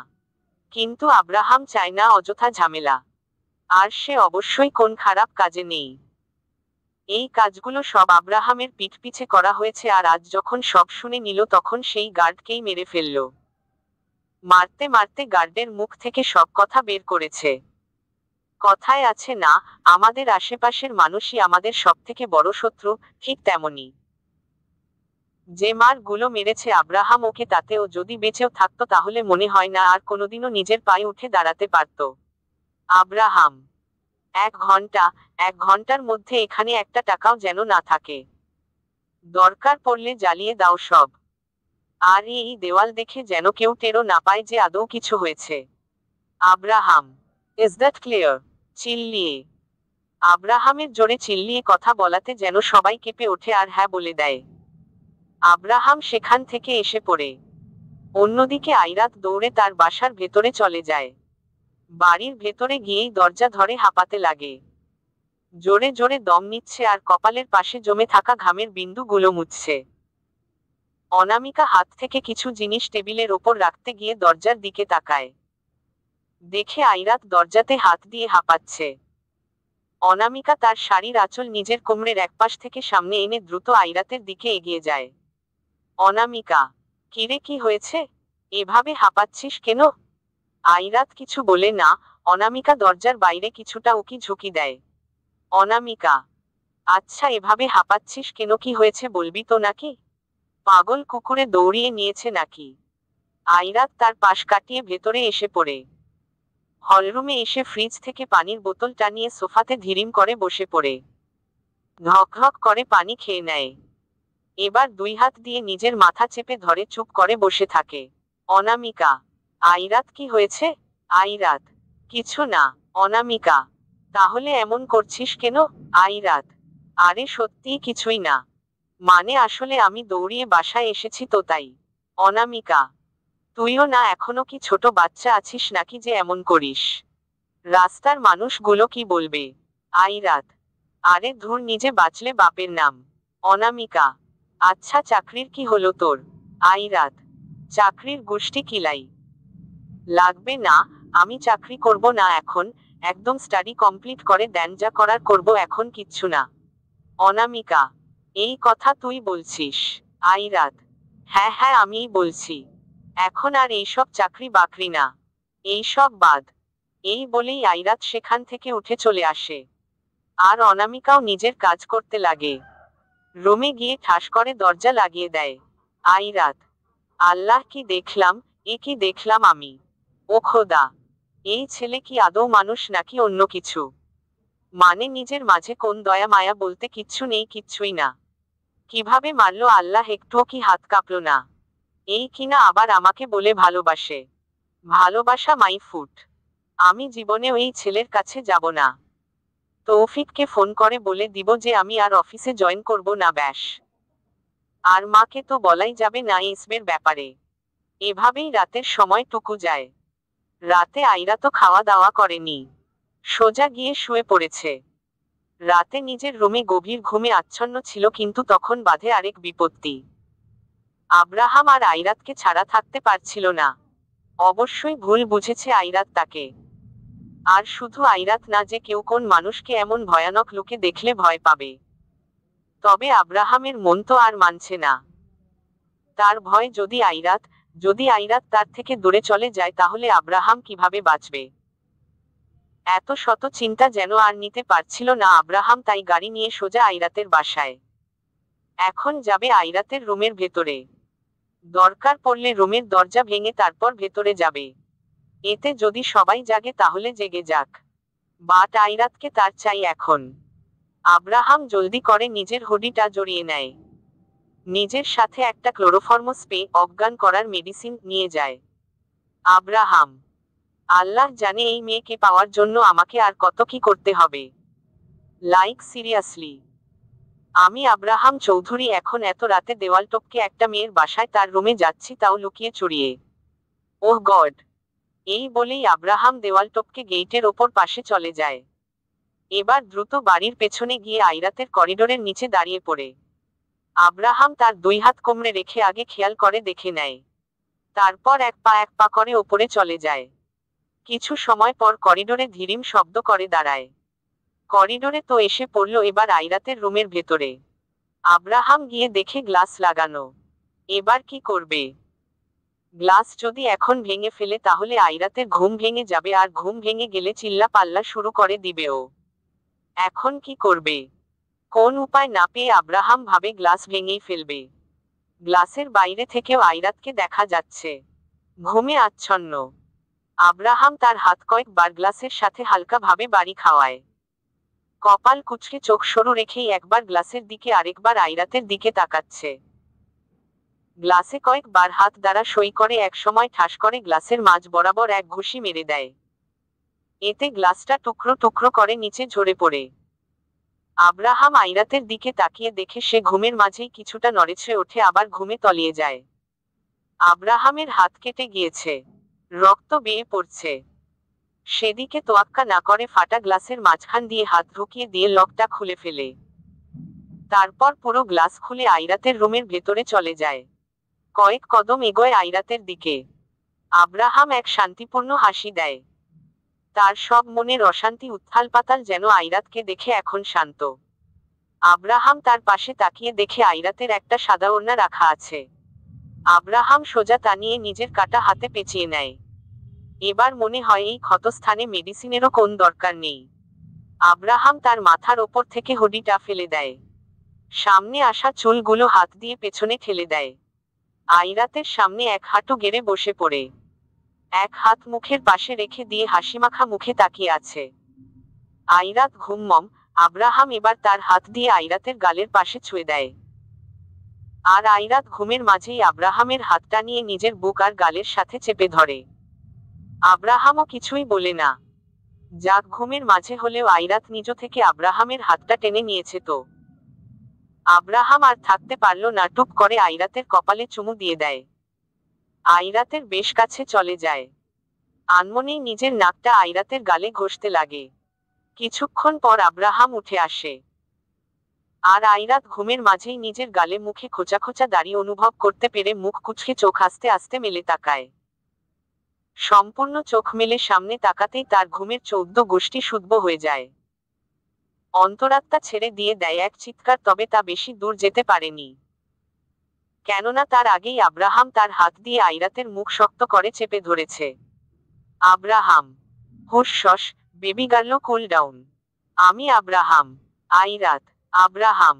কিন্তু আব্রাহাম চায় না অযথা ঝামেলা। আর সে অবশ্যই কোন খারাপ কাজে নেই। এই কাজগুলো সব আব্রাহামের পিঠ পিছে করা হয়েছে, আর আজ যখন সব শুনে নিল তখন সেই গার্ডকেই মেরে ফেলল। মারতে মারতে গার্ডের মুখ থেকে সব কথা বের করেছে। কথায় আছে না, আমাদের আশেপাশের মানুষই আমাদের সবথেকে বড় শত্রু, ঠিক তেমনই। যে মারগুলো মেরেছে আব্রাহাম ওকে, তাতে ও যদি বেঁচেও থাকতো তাহলে মনে হয় না আর কোনোদিনও নিজের পায়ে উঠে দাঁড়াতে পারত। আব্রাহাম, 1 ঘন্টা, 1 ঘন্টার মধ্যে এখানে একটা টাকাও যেন না থাকে। দরকার পড়লে জ্বালিয়ে দাও সব। আর এই দেওয়াল দেখে যেন কেউ টেরও না পায় যে আদৌ কিছু হয়েছে। Abraham, is that clear? চিল্লিয়ে আব্রাহামের জোরে চিল্লিয়ে কথা বলাতে যেন সবাই কেঁপে ওঠে আর হ্যাঁ বলে দেয়। আব্রাহাম সেখান থেকে এসে পড়ে। অন্যদিকে আইরাত দৌড়ে তার বাসার ভেতরে চলে যায়। বাড়ির ভেতরে গিয়েই দরজা ধরে হাঁপাতে লাগে। জোরে জোরে দম নিচ্ছে আর কপালের পাশে জমে থাকা ঘামের বিন্দুগুলো মুছছে। অনামিকা হাত থেকে কিছু জিনিস টেবিলের ওপর রাখতে গিয়ে দরজার দিকে তাকায়। দেখে আইরাত দরজাতে হাত দিয়ে হাঁপাচ্ছে। অনামিকা তার শাড়ির আঁচল নিজের কোমরের একপাশ থেকে সামনে এনে দ্রুত আইরাতের দিকে এগিয়ে যায়। অনামিকা, কিরে কি হয়েছে? এভাবে হাঁপাচ্ছিস কেন? আইরাত কিছু বলে না। অনামিকা দরজার বাইরে কিছুটা উকি ঝুঁকি দেয়। অনামিকা, আচ্ছা এভাবে হাঁপাচ্ছিস কেন, কি হয়েছে বলবি তো নাকি? পাগল কুকুরে দৌড়িয়ে নিয়েছে নাকি? আইরাত তার পাশ কাটিয়ে ভেতরে এসে পড়ে। হলরুমে এসে ফ্রিজ থেকে পানির বোতলটা নিয়ে সোফাতে ধীরিম করে বসে পড়ে। ঢকঢক করে পানি খেয়ে নেয়। এবার 2 হাত দিয়ে নিজের মাথা চেপে ধরে চুপ করে বসে থাকে। অনামিকা, আইরাত কি হয়েছে? আইরাত, কিছু না। অনামিকা, তাহলে এমন করছিস কেন? আইরাত, আরে সত্যিই কিছুই না। মানে আসলে আমি দৌড়িয়ে বাসায় এসেছি তো তাই। অনামিকা, তুইও না এখনো কি ছোট বাচ্চা আছিস নাকি যে এমন করিস? রাস্তার মানুষগুলো কি বলবে? আইরাত, আরে ধুর, নিজে বাঁচলে বাপের নাম। অনামিকা, আচ্ছা চাকরির কি হলো তোর? আইরাত, চাকরির গুষ্টি কিলাই। লাগবে না, আমি চাকরি করব না এখন। একদম স্টাডি কমপ্লিট করে দেন, যা করার করব, এখন কিচ্ছু না। অনামিকা, এই কথা তুই বলছিস? আইরাত, হ্যাঁ হ্যাঁ আমিই বলছি। এখন আর এইসব চাকরি বাকরি না, এইসব বাদ। এই বলেই আইরাত সেখান থেকে উঠে চলে আসে। আর অনামিকাও নিজের কাজ করতে লাগে। রুমে গিয়ে ঠাস করে দরজা লাগিয়ে দেয়। আইরাত, আল্লাহ কি দেখলাম, এ কি দেখলাম আমি? ও খোদা, এই ছেলে কি আদৌ মানুষ নাকি অন্য কিছু? মানে নিজের মাঝে কোন দয়া মায়া বলতে কিচ্ছু নেই, কিচ্ছুই না। কিভাবে মারলো আল্লাহ, একটুও কি হাত কাঁপলো না? এই কিনা আবার আমাকে বলে ভালোবাসে। ভালোবাসা মাই ফুট। আমি জীবনেও এই ছেলের কাছে যাব না। তৌফিককে ফোন করে বলে দিব যে আমি আর অফিসে জয়েন করব না, ব্যাস। আর মাকে তো বলাই যাবে না ইসবের ব্যাপারে। এভাবেই রাতের সময় টুকু যায়। রাতে আইরা তো খাওয়া দাওয়া করেনি, সোজা গিয়ে শুয়ে পড়েছে। রাতে নিজের রুমে গভীর ঘুমে আচ্ছন্ন ছিল, কিন্তু তখন বাধে আরেক বিপত্তি। আব্রাহাম আর আইরাতকে ছাড়া থাকতে পারছিল না। অবশ্যই ভুল বুঝেছে আইরাত তাকে। আর শুধু আইরাত না, যে কেউ কোন মানুষকে এমন ভয়ানক লোকে দেখলে ভয় পাবে। তবে আব্রাহামের মন তো আর মানছে না। তার ভয়, যদি আইরাত তার থেকে দূরে চলে যায় তাহলে আব্রাহাম কিভাবে বাঁচবে? এত শত চিন্তা যেন আর নিতে পারছিল না আব্রাহাম, তাই গাড়ি নিয়ে সোজা আইরাতের বাসায়। এখন যাবে আইরাতের রুমের ভেতরে। দরকার পড়লে রুমের দরজা ভেঙে তারপর ভেতরে যাবে। এতে যদি সবাই জাগে তাহলে জেগে যাক, বাট আইরাতকে তার চাই এখন। আব্রাহাম জলদি করে নিজের হুডিটা জড়িয়ে নেয়। নিজের সাথে একটা ক্লোরোফর্ম স্প্রে, অজ্ঞান করার মেডিসিন নিয়ে যায়। আব্রাহাম, আল্লাহ জানে এই মেয়েকে পাওয়ার জন্য আমাকে আর কত কি করতে হবে। লাইক সিরিয়াসলি, আমি আব্রাহাম চৌধুরী এখন এত রাতে দেওয়াল টপকে একটা মেয়ের বাসায় তার রুমে যাচ্ছি, তাও লুকিয়ে চুরিয়ে। ওহ গড! এই বলেই আব্রাহাম দেওয়াল টপকে গেইটের ওপর পাশে চলে যায়। এবার দ্রুত বাড়ির পেছনে গিয়ে আইরাতের করিডোরের নিচে দাঁড়িয়ে পড়ে। আব্রাহাম তার 2 হাত কোমরে রেখে আগে খেয়াল করে দেখে নেয়। তারপর এক পা করে ওপরে চলে যায়। কিছু সময় পর করিডোরে ধীরিম শব্দ করে দাঁড়ায়। করিডোরে তো এসে পড়ল এবার আইরাতের রুমের ভেতরে। আব্রাহাম গিয়ে দেখে গ্লাস লাগানো। এবার কি করবে? গ্লাস যদি এখন ভেঙে ফেলে তাহলে আইরাতের ঘুম ভেঙে যাবে, আর ঘুম ভেঙে গেলে চিল্লা পাল্লা শুরু করে দিবে ও। এখন কি করবে? কোন উপায় না পেয়ে আব্রাহাম ভাবে গ্লাস ভেঙেই ফেলবে। গ্লাসের বাইরে থেকেও আইরাতকে দেখা যাচ্ছে, ঘুমে আচ্ছন্ন। আব্রাহাম তার হাত কয়েকবার গ্লাসের সাথে হালকাভাবে বাড়ি খাওয়ায়। কপাল কুঁচকে চোখ সরু রেখেই একবার গ্লাসের দিকে আরেকবার আইরাতের দিকে তাকাচ্ছে। গ্লাসে কয়েকবার হাত দ্বারা সই করে একসময় ঠাস করে গ্লাসের মাঝ বরাবর এক ঘুষি মেরে দেয়। এতে গ্লাসটা টুকরো টুকরো করে নিচে ঝরে পড়ে। আব্রাহাম আইরাতের দিকে তাকিয়ে দেখে সে ঘুমের মাঝেই কিছুটা নড়েছে ওঠে আবার ঘুমে তলিয়ে যায়। আব্রাহামের হাত কেটে গিয়েছে, রক্ত বেয়ে পড়ছে। সেদিকে তোয়াক্কা না করে ফাটা গ্লাসের মাঝখান দিয়ে হাত ঢুকিয়ে দিয়ে লকটা খুলে ফেলে। তারপর পুরো গ্লাস খুলে আইরাতের রুমের ভেতরে চলে যায়। কয়েক কদম এগোয় আইরাতের দিকে। আব্রাহাম এক শান্তিপূর্ণ হাসি দেয়। তার সব মনের অশান্তি উত্থাল পাতাল যেন আইরাতকে দেখে এখন শান্ত। আব্রাহাম তার পাশে তাকিয়ে দেখে আইরাতের একটা সাদা ওড়না রাখা আছে। আব্রাহাম সোজা তা নিয়ে নিজের কাটা হাতে পেঁচিয়ে নেয়। এবার মনে হয় এই ক্ষতস্থানে মেডিসিনেরও কোন দরকার নেই। আব্রাহাম তার মাথার ওপর থেকে হুডিটা ফেলে দেয়। সামনে আসা চুলগুলো হাত দিয়ে পেছনে ঠেলে দেয়। আইরাতের সামনে এক হাঁটু গেড়ে বসে পড়ে, এক হাত মুখের পাশে রেখে দিয়ে হাসিমাখা মুখে তাকিয়ে আছে। আইরাত ঘুমমম। আব্রাহাম এবার তার হাত দিয়ে আইরাতের গালের পাশে ছুঁয়ে দেয়। আর আইরাত ঘুমের মাঝেই আব্রাহামের হাতটা নিয়ে নিজের বুক আর গালের সাথে চেপে ধরে। আব্রাহামও কিছুই বলে না। যাক ঘুমের মাঝে হলেও আইরাত নিজ থেকে আব্রাহামের হাতটা টেনে নিয়েছে তো। আব্রাহাম আর থাকতে পারল না, টুপ করে আইরাতের কপালে চুমু দিয়ে দেয়। আইরাতের বেশ কাছে চলে যায়। আনমনেই নিজের নাকটা আইরাতের গালে ঘষতে লাগে। কিছুক্ষণ পর আব্রাহাম উঠে আসে। আর আইরাত ঘুমের মাঝেই নিজের গালে মুখে খোঁচা খোঁচা দাড়ি অনুভব করতে পেরে মুখ কুঁচকে চোখ আস্তে আস্তে মেলে তাকায়। সম্পূর্ণ চোখ মেলে সামনে তাকাতেই তার ঘুমের 14 গোষ্ঠী শুদ্ধ হয়ে যায়। অন্তরাত্মা ছেড়ে দিয়ে দেয় এক চিৎকার, তবে তা বেশি দূর যেতে পারেনি। কেননা তার আগেই আব্রাহাম তার হাত দিয়ে আইরাতের মুখ শক্ত করে চেপে ধরেছে। আব্রাহাম, হুশ, বেবি গার্ল, কুল ডাউন। আমি আব্রাহাম। আইরাত, আব্রাহাম।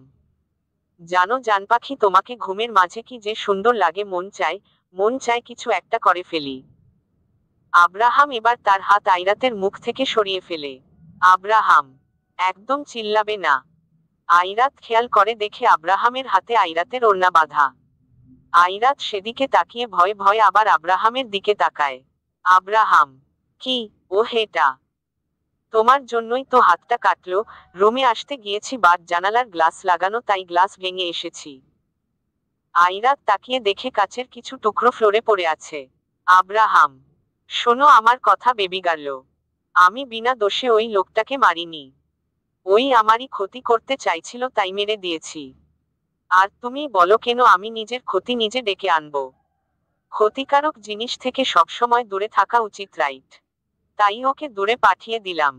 জানো জান পাখি, তোমাকে ঘুমের মাঝে কি যে সুন্দর লাগে, মন চায় কিছু একটা করে ফেলি। আব্রাহাম এবার তার হাত আইরাতের মুখ থেকে সরিয়ে ফেলে। আব্রাহাম, একদম চিল্লাবে না। আইরাত খেয়াল করে দেখে আব্রাহামের হাতে আইরাতের ওড়না বাঁধা। আইরাত সেদিকে তাকিয়ে ভয়ে ভয়ে আবার আব্রাহামের দিকে তাকায়। আব্রাহাম, কি? ও হেটা, তোমার জন্যই তো হাতটা কাটলো। রুমে আসতে গিয়েছি, বাট জানালার গ্লাস লাগানো, তাই গ্লাস ভেঙে এসেছি। আইরাত তাকিয়ে দেখে কাচের কিছু টুকরো ফ্লোরে পড়ে আছে। আব্রাহাম, শোনো আমার কথা বেবি গার্ল, আমি বিনা দোষে ওই লোকটাকে মারিনি। ওই আমারই ক্ষতি করতে চাইছিল তাই মেরে দিয়েছি। আর তুমি বলো কেন আমি নিজের ক্ষতি নিজে ডেকে আনবো? ক্ষতিকারক জিনিস থেকে সবসময় দূরে থাকা উচিত, রাইট? তাই ওকে দূরে পাঠিয়ে দিলাম।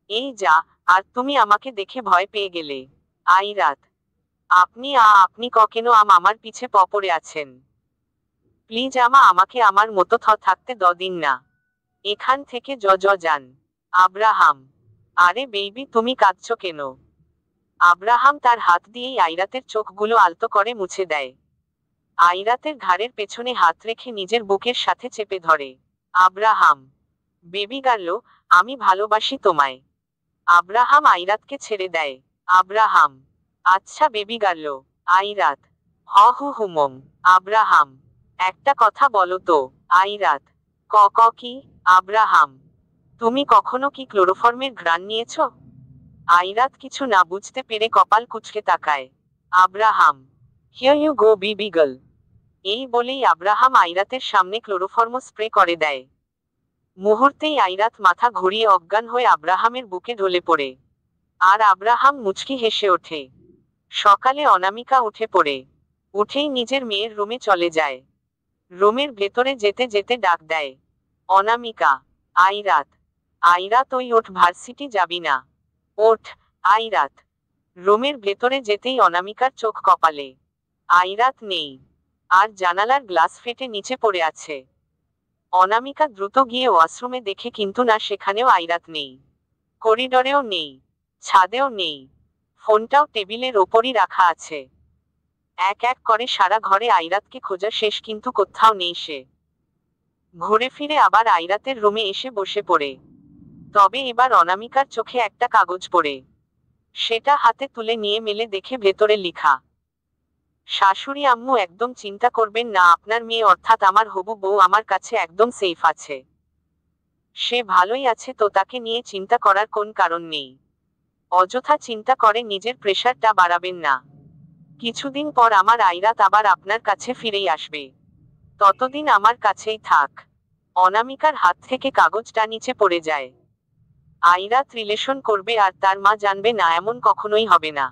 এই যা, আর তুমি আমাকে দেখে ভয় পেয়ে গেলে। আইরাত, আপনি কেন আমার পিছে পড়ে আছেন? প্লিজ আমাকে আমার মতো থাকতে দিন না। এখান থেকে যান। আব্রাহাম, আরে বেবি তুমি কাঁদছো কেন? আব্রাহাম তার হাত দিয়েই আইরাতের চোখগুলো আলতো করে মুছে দেয়। আইরাতের ঘাড়ের পেছনে হাত রেখে নিজের বুকের সাথে চেপে ধরে। আব্রাহাম, বেবি গার্ল, আমি ভালোবাসি তোমায়। আব্রাহাম আইরাতকে ছেড়ে দেয়। আব্রাহাম, আচ্ছা বেবি গার্ল। আইরাত, হুমম। আব্রাহাম, একটা কথা বলো তো। আইরাত, কি? আব্রাহাম, তুমি কখনো কি ক্লোরোফর্মের ঘ্রাণ নিয়েছ? আইরাত কিছু না বুঝতে পেরে কপাল কুঁচকে তাকায়। Abraham, here you go baby girl. এই বলেই আব্রাহাম আইরাতের সামনে ক্লোরোফর্ম স্প্রে করে দেয়। মুহূর্তেই আইরাত মাথা ঘুরিয়ে অজ্ঞান হয়ে আব্রাহামের বুকে ঢলে পড়ে। আর আব্রাহাম মুচকি হেসে ওঠে। সকালে অনামিকা উঠে পড়ে। উঠেই নিজের মেয়ের রুমে চলে যায়। রুমের ভেতরে যেতে যেতে ডাক দেয়, অনামিকা। আইরাত, ওই ওঠ, ভার্সিটি যাবি না? ওঠ। আইরাত রুমের ভেতরে যেতেই অনামিকার চোখ কপালে। আইরাত নেই। আর জানালার গ্লাস ফেটে নিচে পড়ে আছে। অনামিকা দ্রুত গিয়ে ওয়াশরুমে দেখে, কিন্তু না, সেখানেও আইরাত নেই। করিডরেও নেই, ছাদেও নেই। ফোনটাও টেবিলের ওপরই রাখা আছে। এক এক করে সারা ঘরে আইরাতকে খোঁজা শেষ, কিন্তু কোথাও নেই সে। ঘুরে ফিরে আবার আইরাতের রুমে এসে বসে পড়ে। তবে এবার অনামিকার চোখে একটা কাগজ পড়ে। সেটা হাতে তুলে নিয়ে মেলে দেখে ভেতরে লেখা, শাশুড়ি আম্মু একদম চিন্তা করবেন না, আপনার মেয়ে অর্থাৎ আমার হবু বউ আমার কাছে একদম সেফ আছে। সে ভালোই আছে, তো তাকে নিয়ে চিন্তা করার কোন কারণ নেই। অযথা চিন্তা করে নিজের প্রেশারটা বাড়াবেন না। কিছুদিন পর আমার আইরাত আবার আপনার কাছে ফিরেই আসবে, ততদিন আমার কাছেই থাক। অনামিকার হাত থেকে কাগজটা নিচে পড়ে যায়। আইরাত রিলেশন করবে আর তার মা জানবে না, এমন কখনোই হবে না।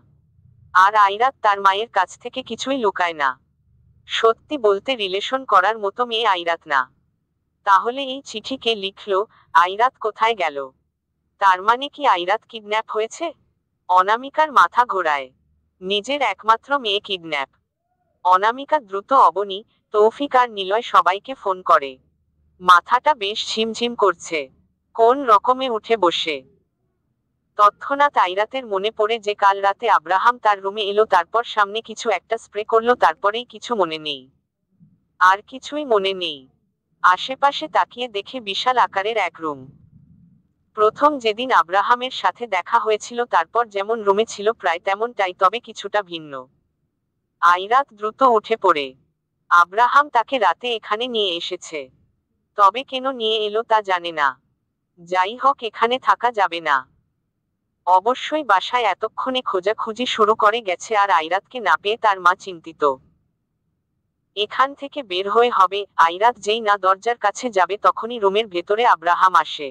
আর আইরাত তার মায়ের কাছ থেকে কিছুই লুকায় না। সত্যি বলতে রিলেশন করার মতো মেয়ে আইরাত না। তাহলে এই চিঠি কে লিখলো? আইরাত কোথায় গেল? তার মানে কি আইরাত কিডন্যাপ হয়েছে? অনামিকার মাথা ঘোরায়। নিজের একমাত্র মেয়ে কিডন্যাপ। অনামিকা দ্রুত অবনী, তৌফিক আর নিলয় সবাইকে ফোন করে। মাথাটা বেশ ঝিমঝিম করছে। কোন রকমে উঠে বসে। তৎক্ষণাৎ আইরাতের মনে পড়ে যে কাল রাতে আব্রাহাম তার রুমে এলো, তারপর সামনে কিছু একটা স্প্রে করলো, তারপরেই কিছু মনে নেই। আর কিছুই মনে নেই। আশেপাশে তাকিয়ে দেখে বিশাল আকারের এক রুম। প্রথম যেদিন আব্রাহামের সাথে দেখা হয়েছিল তারপর যেমন রুমে ছিল প্রায় তেমনটাই, তবে কিছুটা ভিন্ন। আইরাত দ্রুত উঠে পড়ে। আব্রাহাম তাকে রাতে এখানে নিয়ে এসেছে, তবে কেন নিয়ে এলো তা জানে না। যাই হোক, এখানে থাকা যাবে না। অবশ্যই বাসায় এতক্ষণে খোঁজাখুঁজি শুরু করে গেছে, আর আইরাতকে না পেয়ে তার মা চিন্তিত। এখান থেকে বের হয়ে হবে। আইরাত যেই না দরজার কাছে যাবে তখনই রুমের ভেতরে আব্রাহাম আসে,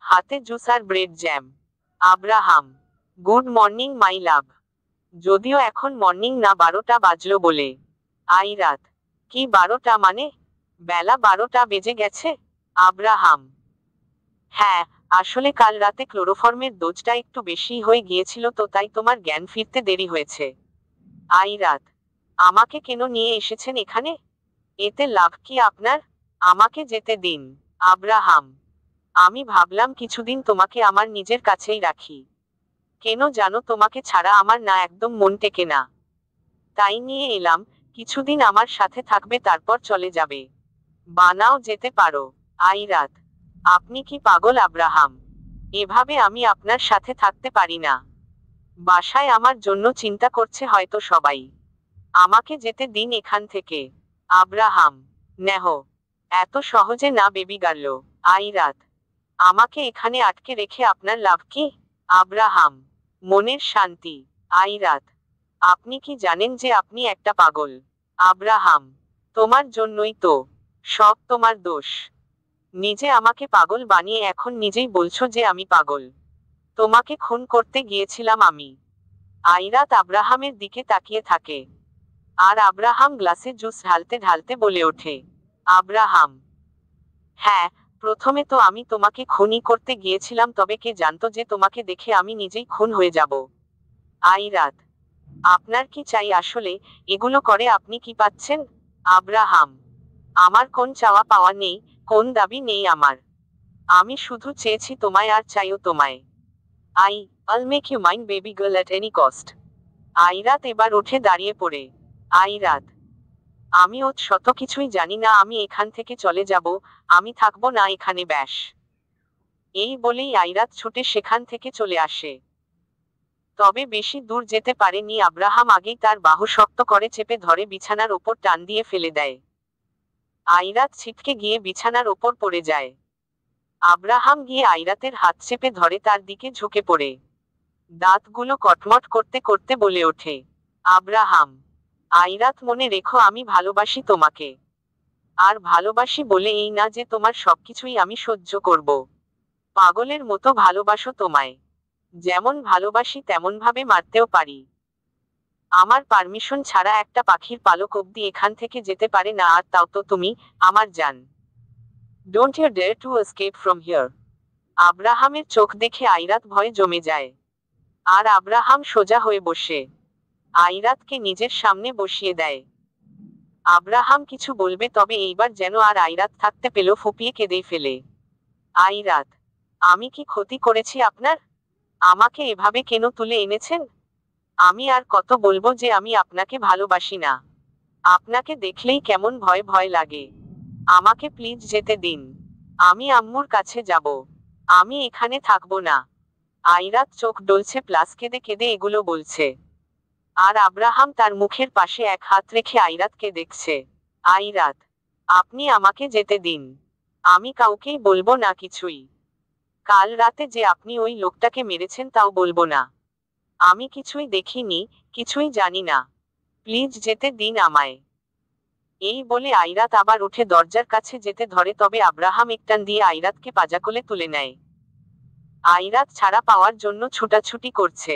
হাতে জুস আর bread jam. Abraham, good morning my love. যদিও এখন মর্নিং না, 12টা বাজলো বলে। আইরাত, কি 12টা মানে? বেলা 12টা বেজে গেছে। আব্রাহাম, হ্যাঁ, আসলে কাল রাতে ক্লোরোফর্মের ডোজটা একটু বেশি হয়ে গিয়েছিল, তো তাই তোমার জ্ঞান ফিরতে দেরি হয়েছে। আইরাত, আমাকে কেন নিয়ে এসেছেন এখানে? এতে লাভ কি আপনার? আমাকে যেতে দিন। আব্রাহাম, আমি ভাবলাম কিছুদিন তোমাকে আমার নিজের কাছেই রাখি। কেন জানো, তোমাকে ছাড়া আমার না একদম মন টেকে না। তাই নিয়ে এলাম। কিছুদিন আমার সাথে থাকবে, তারপর চলে যাবে। বানাও যেতে পারো। আইরাত, আপনি কি পাগল আব্রাহাম? এভাবে আমি আপনার সাথে থাকতে পারি না। বাসায় আমার জন্য চিন্তা করছে হয়তো সবাই। আমাকে যেতে দিন এখান থেকে। আব্রাহাম, নেহ, এত সহজে না বেবি গার্ল। আইরাত, আমাকে এখানে আটকে রেখে আপনার লাভ কি? আব্রাহাম, মনের শান্তি। আইরাত, আপনি কি জানেন যে আপনি একটা পাগল? আব্রাহাম, তোমার জন্যই তো। সব তোমার দোষ। নিজে আমাকে পাগল বানিয়ে এখন নিজেই বলছো যে আমি পাগল। তোমাকে খুন করতে গিয়েছিলাম আমি। আইরাত আব্রাহামের দিকে তাকিয়ে থাকে। আর আব্রাহাম গ্লাসে জুস ঢালতে ঢালতে বলে ওঠে, আব্রাহাম, হ্যাঁ, প্রথমে তো আমি তোমাকে খুনই করতে গিয়েছিলাম, তবে কে জানতো যে তোমাকে দেখে আমি নিজেই খুন হয়ে যাব। আইরাত, আপনার কি চাই আসলে? এগুলো করে আপনি কি পাচ্ছেন? আব্রাহাম, আমার কোন চাওয়া পাওয়া নেই, কোন দাবি নেই আমার। আমি শুধু চেয়েছি তোমায়, আর চাইও তোমায়। I'll make you mine baby girl at any cost. আইরাত এবার উঠে দাঁড়িয়ে পড়ে। আইরাত, আমি শত কিছুই জানি না, আমি এখান থেকে চলে যাব। আমি থাকবো না এখানে, ব্যাস। এই বলেই আইরাত ছুটে সেখান থেকে চলে আসে। তবে বেশি দূর যেতে পারেনি। আব্রাহাম আগেই তার বাহু শক্ত করে চেপে ধরে বিছানার ওপর টান দিয়ে ফেলে দেয়। আইরাত ছিটকে গিয়ে বিছানার ওপর পড়ে যায়। আব্রাহাম গিয়ে আইরাতের হাত চেপে ধরে তার দিকে ঝুঁকে পড়ে। দাঁতগুলো কটমট করতে করতে বলে ওঠে, আব্রাহাম, আইরাত মনে রেখো আমি ভালোবাসি তোমাকে। আর ভালোবাসি বলে এই না যে তোমার সবকিছুই আমি সহ্য করব। পাগলের মতো ভালোবাসো তোমায়। যেমন ভালোবাসি তেমনভাবে মারতেও পারি। আমার পারমিশন ছাড়া একটা পাখির পালক অবধি এখান থেকে যেতে পারে না, আর তাও তো তুমি, আমার জান। Don't you dare to escape from here. আব্রাহামের চোখ দেখে আইরাত ভয়ে জমে যায়। আর আব্রাহাম সোজা হয়ে বসে আইরাতকে নিজের সামনে বসিয়ে দেয়। আব্রাহাম কিছু বলবে, তবে এইবার যেন আর আইরাত থাকতে পেল, ফুপিয়ে কেঁদেই ফেলে। আইরাত, আমি কি ক্ষতি করেছি আপনার? আমাকে এভাবে কেন তুলে এনেছেন? আমি আর কত বলবো যে আমি আপনাকে ভালোবাসি না। আপনাকে দেখলেই কেমন ভয় ভয় লাগে। আমাকে প্লিজ যেতে দিন। আমি আম্মুর কাছে যাব। আমি এখানে থাকবো না। আইরাত চোখ ডলছে প্লাস কেঁদে কেঁদে এগুলো বলছে। আর আব্রাহাম তার মুখের পাশে এক হাত রেখে আইরাতকে দেখছে। আইরাত, আপনি আমাকে যেতে দিন। আমি কাউকেই বলবো না কিছুই। কাল রাতে যে আপনি ওই লোকটাকে মেরেছেন তাও বলবো না। আমি কিছুই দেখিনি, কিছুই জানি না। প্লিজ যেতে দিন আমায়। এই বলে আইরাত আবার উঠে দরজার কাছে যেতে ধরে, তবে আব্রাহাম একটান দিয়ে আইরাতকে পাজাকোলে তুলে নেয়। আইরাত ছাড়া পাওয়ার জন্য ছুটাছুটি করছে।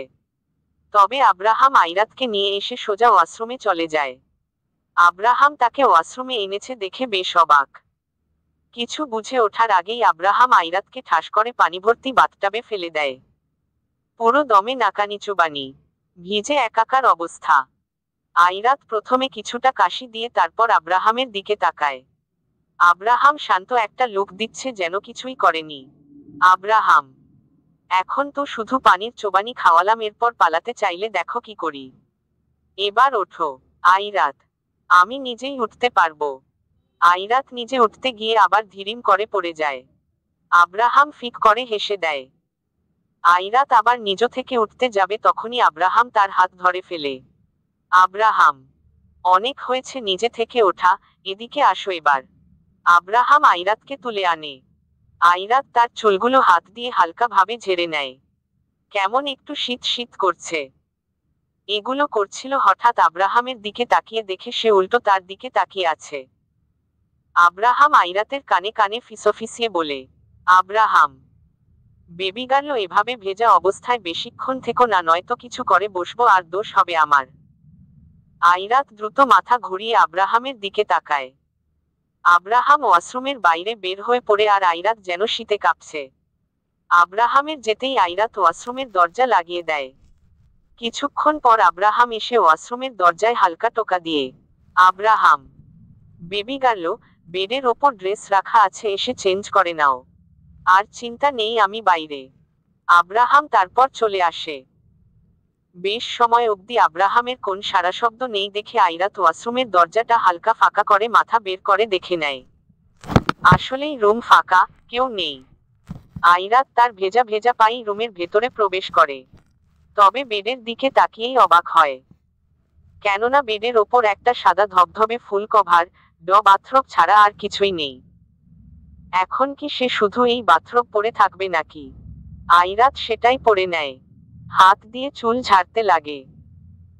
তবে আব্রাহাম আইরাতকে নিয়ে এসে সোজা ওয়াশরুমে চলে যায়। আব্রাহাম তাকে ওয়াশরুমে এনেছে দেখে বেশ অবাক। কিছু বুঝে ওঠার আগেই আব্রাহাম আইরাতকে ঠাস করে পানিভর্তি বাথটাবে ফেলে দেয়। পুরো দমে নাকানিচু বানি, ভিজে একাকার অবস্থা। আইরাত প্রথমে কিছুটা কাশি দিয়ে তারপর আব্রাহামের দিকে তাকায়। আব্রাহাম শান্ত একটা লুক দিচ্ছে, যেন কিছুই করেনি। আব্রাহাম, এখন তো শুধু পানির চোবানি খাওয়ালাম, এরপর পালাতে চাইলে দেখো কি করি। এবার ওঠো। আইরাত, আমি নিজেই উঠতে পারবো। আইরাত নিজে উঠতে গিয়ে আবার ধীরিম করে পড়ে যায়। আব্রাহাম ফিক করে হেসে দেয়। আইরাত আবার নিজ থেকে উঠতে যাবে, তখনই আব্রাহাম তার হাত ধরে ফেলে। আব্রাহাম, অনেক হয়েছে নিজে থেকে ওঠা, এদিকে আসো এবার। আব্রাহাম আইরাতকে তুলে আনে। আইরাত তার চুলগুলো হাত দিয়ে হালকা ভাবে ঝেড়ে নেয়। কেমন একটু শীত শীত করছে। এগুলো করছিল হঠাৎ আব্রাহামের দিকে তাকিয়ে দেখে সে উল্টো তার দিকে তাকিয়ে আছে। আব্রাহাম আইরাতের কানে কানে ফিসফিসিয়ে বলে, আব্রাহাম, বেবি গার্ল, এভাবে ভেজা অবস্থায় বেশিক্ষণ থেকো না, নয়তো কিছু করে বসবো আর দোষ হবে আমার। আইরাত দ্রুত মাথা ঘুরিয়ে আব্রাহামের দিকে তাকায়। আব্রাহাম ওয়াশরুমের বাইরে বের হয়ে পড়ে আর আইরাত যেন শীতে কাঁপছে। আব্রাহামের যেতেই আইরাত ওয়াশরুমের দরজা লাগিয়ে দেয়। কিছুক্ষণ পর আব্রাহাম এসে ওয়াশরুমের দরজায় হালকা টোকা দিয়ে, আব্রাহাম, বেবি গার্ল, বেডের ওপর ড্রেস রাখা আছে, এসে চেঞ্জ করে নাও। আর চিন্তা নেই, আমি বাইরে। আব্রাহাম তারপর চলে আসে। বেশ সময় অবধি আব্রাহামের কোন সারা শব্দ নেই দেখে আইরাত ওয়াশরুমের দরজাটা হালকা ফাঁকা করে মাথা বের করে দেখে নেয়। আসলেই রুম ফাঁকা, কেউ নেই। আইরাত তার ভেজা ভেজা পাই রুমের ভেতরে প্রবেশ করে। তবে বেডের দিকে তাকিয়েই অবাক হয়। কেননা বেডের ওপর একটা সাদা ধবধবে ফুল কভার, বাথরোব ছাড়া আর কিছুই নেই। এখন কি সে শুধু এই বাথরোব পরে থাকবে নাকি? আইরাত সেটাই পরে নেয়। হাত দিয়ে চুল ঝাড়তে লাগে।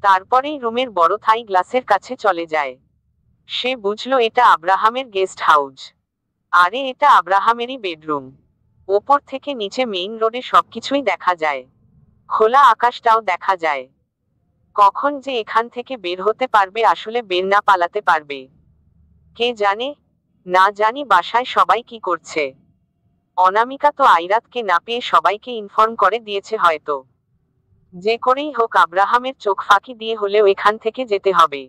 তারপরেই রুমের বড় থাই গ্লাসের কাছে চলে যায়। সে বুঝল এটা আব্রাহামের গেস্ট হাউস। আরে এটা আব্রাহামেরই বেডরুম। ওপর থেকে নিচে মেইন রোডে সবকিছুই দেখা যায়। খোলা আকাশটাও দেখা যায়। কখন যে এখান থেকে বের হতে পারবে, আসলে বের না পালাতে পারবে, কে জানে। না জানি বাসায় সবাই কি করছে। অনামিকা তো আইরাতকে না পেয়ে সবাইকে ইনফর্ম করে দিয়েছে হয়তো। যে করেই হোক আব্রাহামের চোখ ফাঁকি দিয়ে হলেও এখান থেকে যেতে হবে।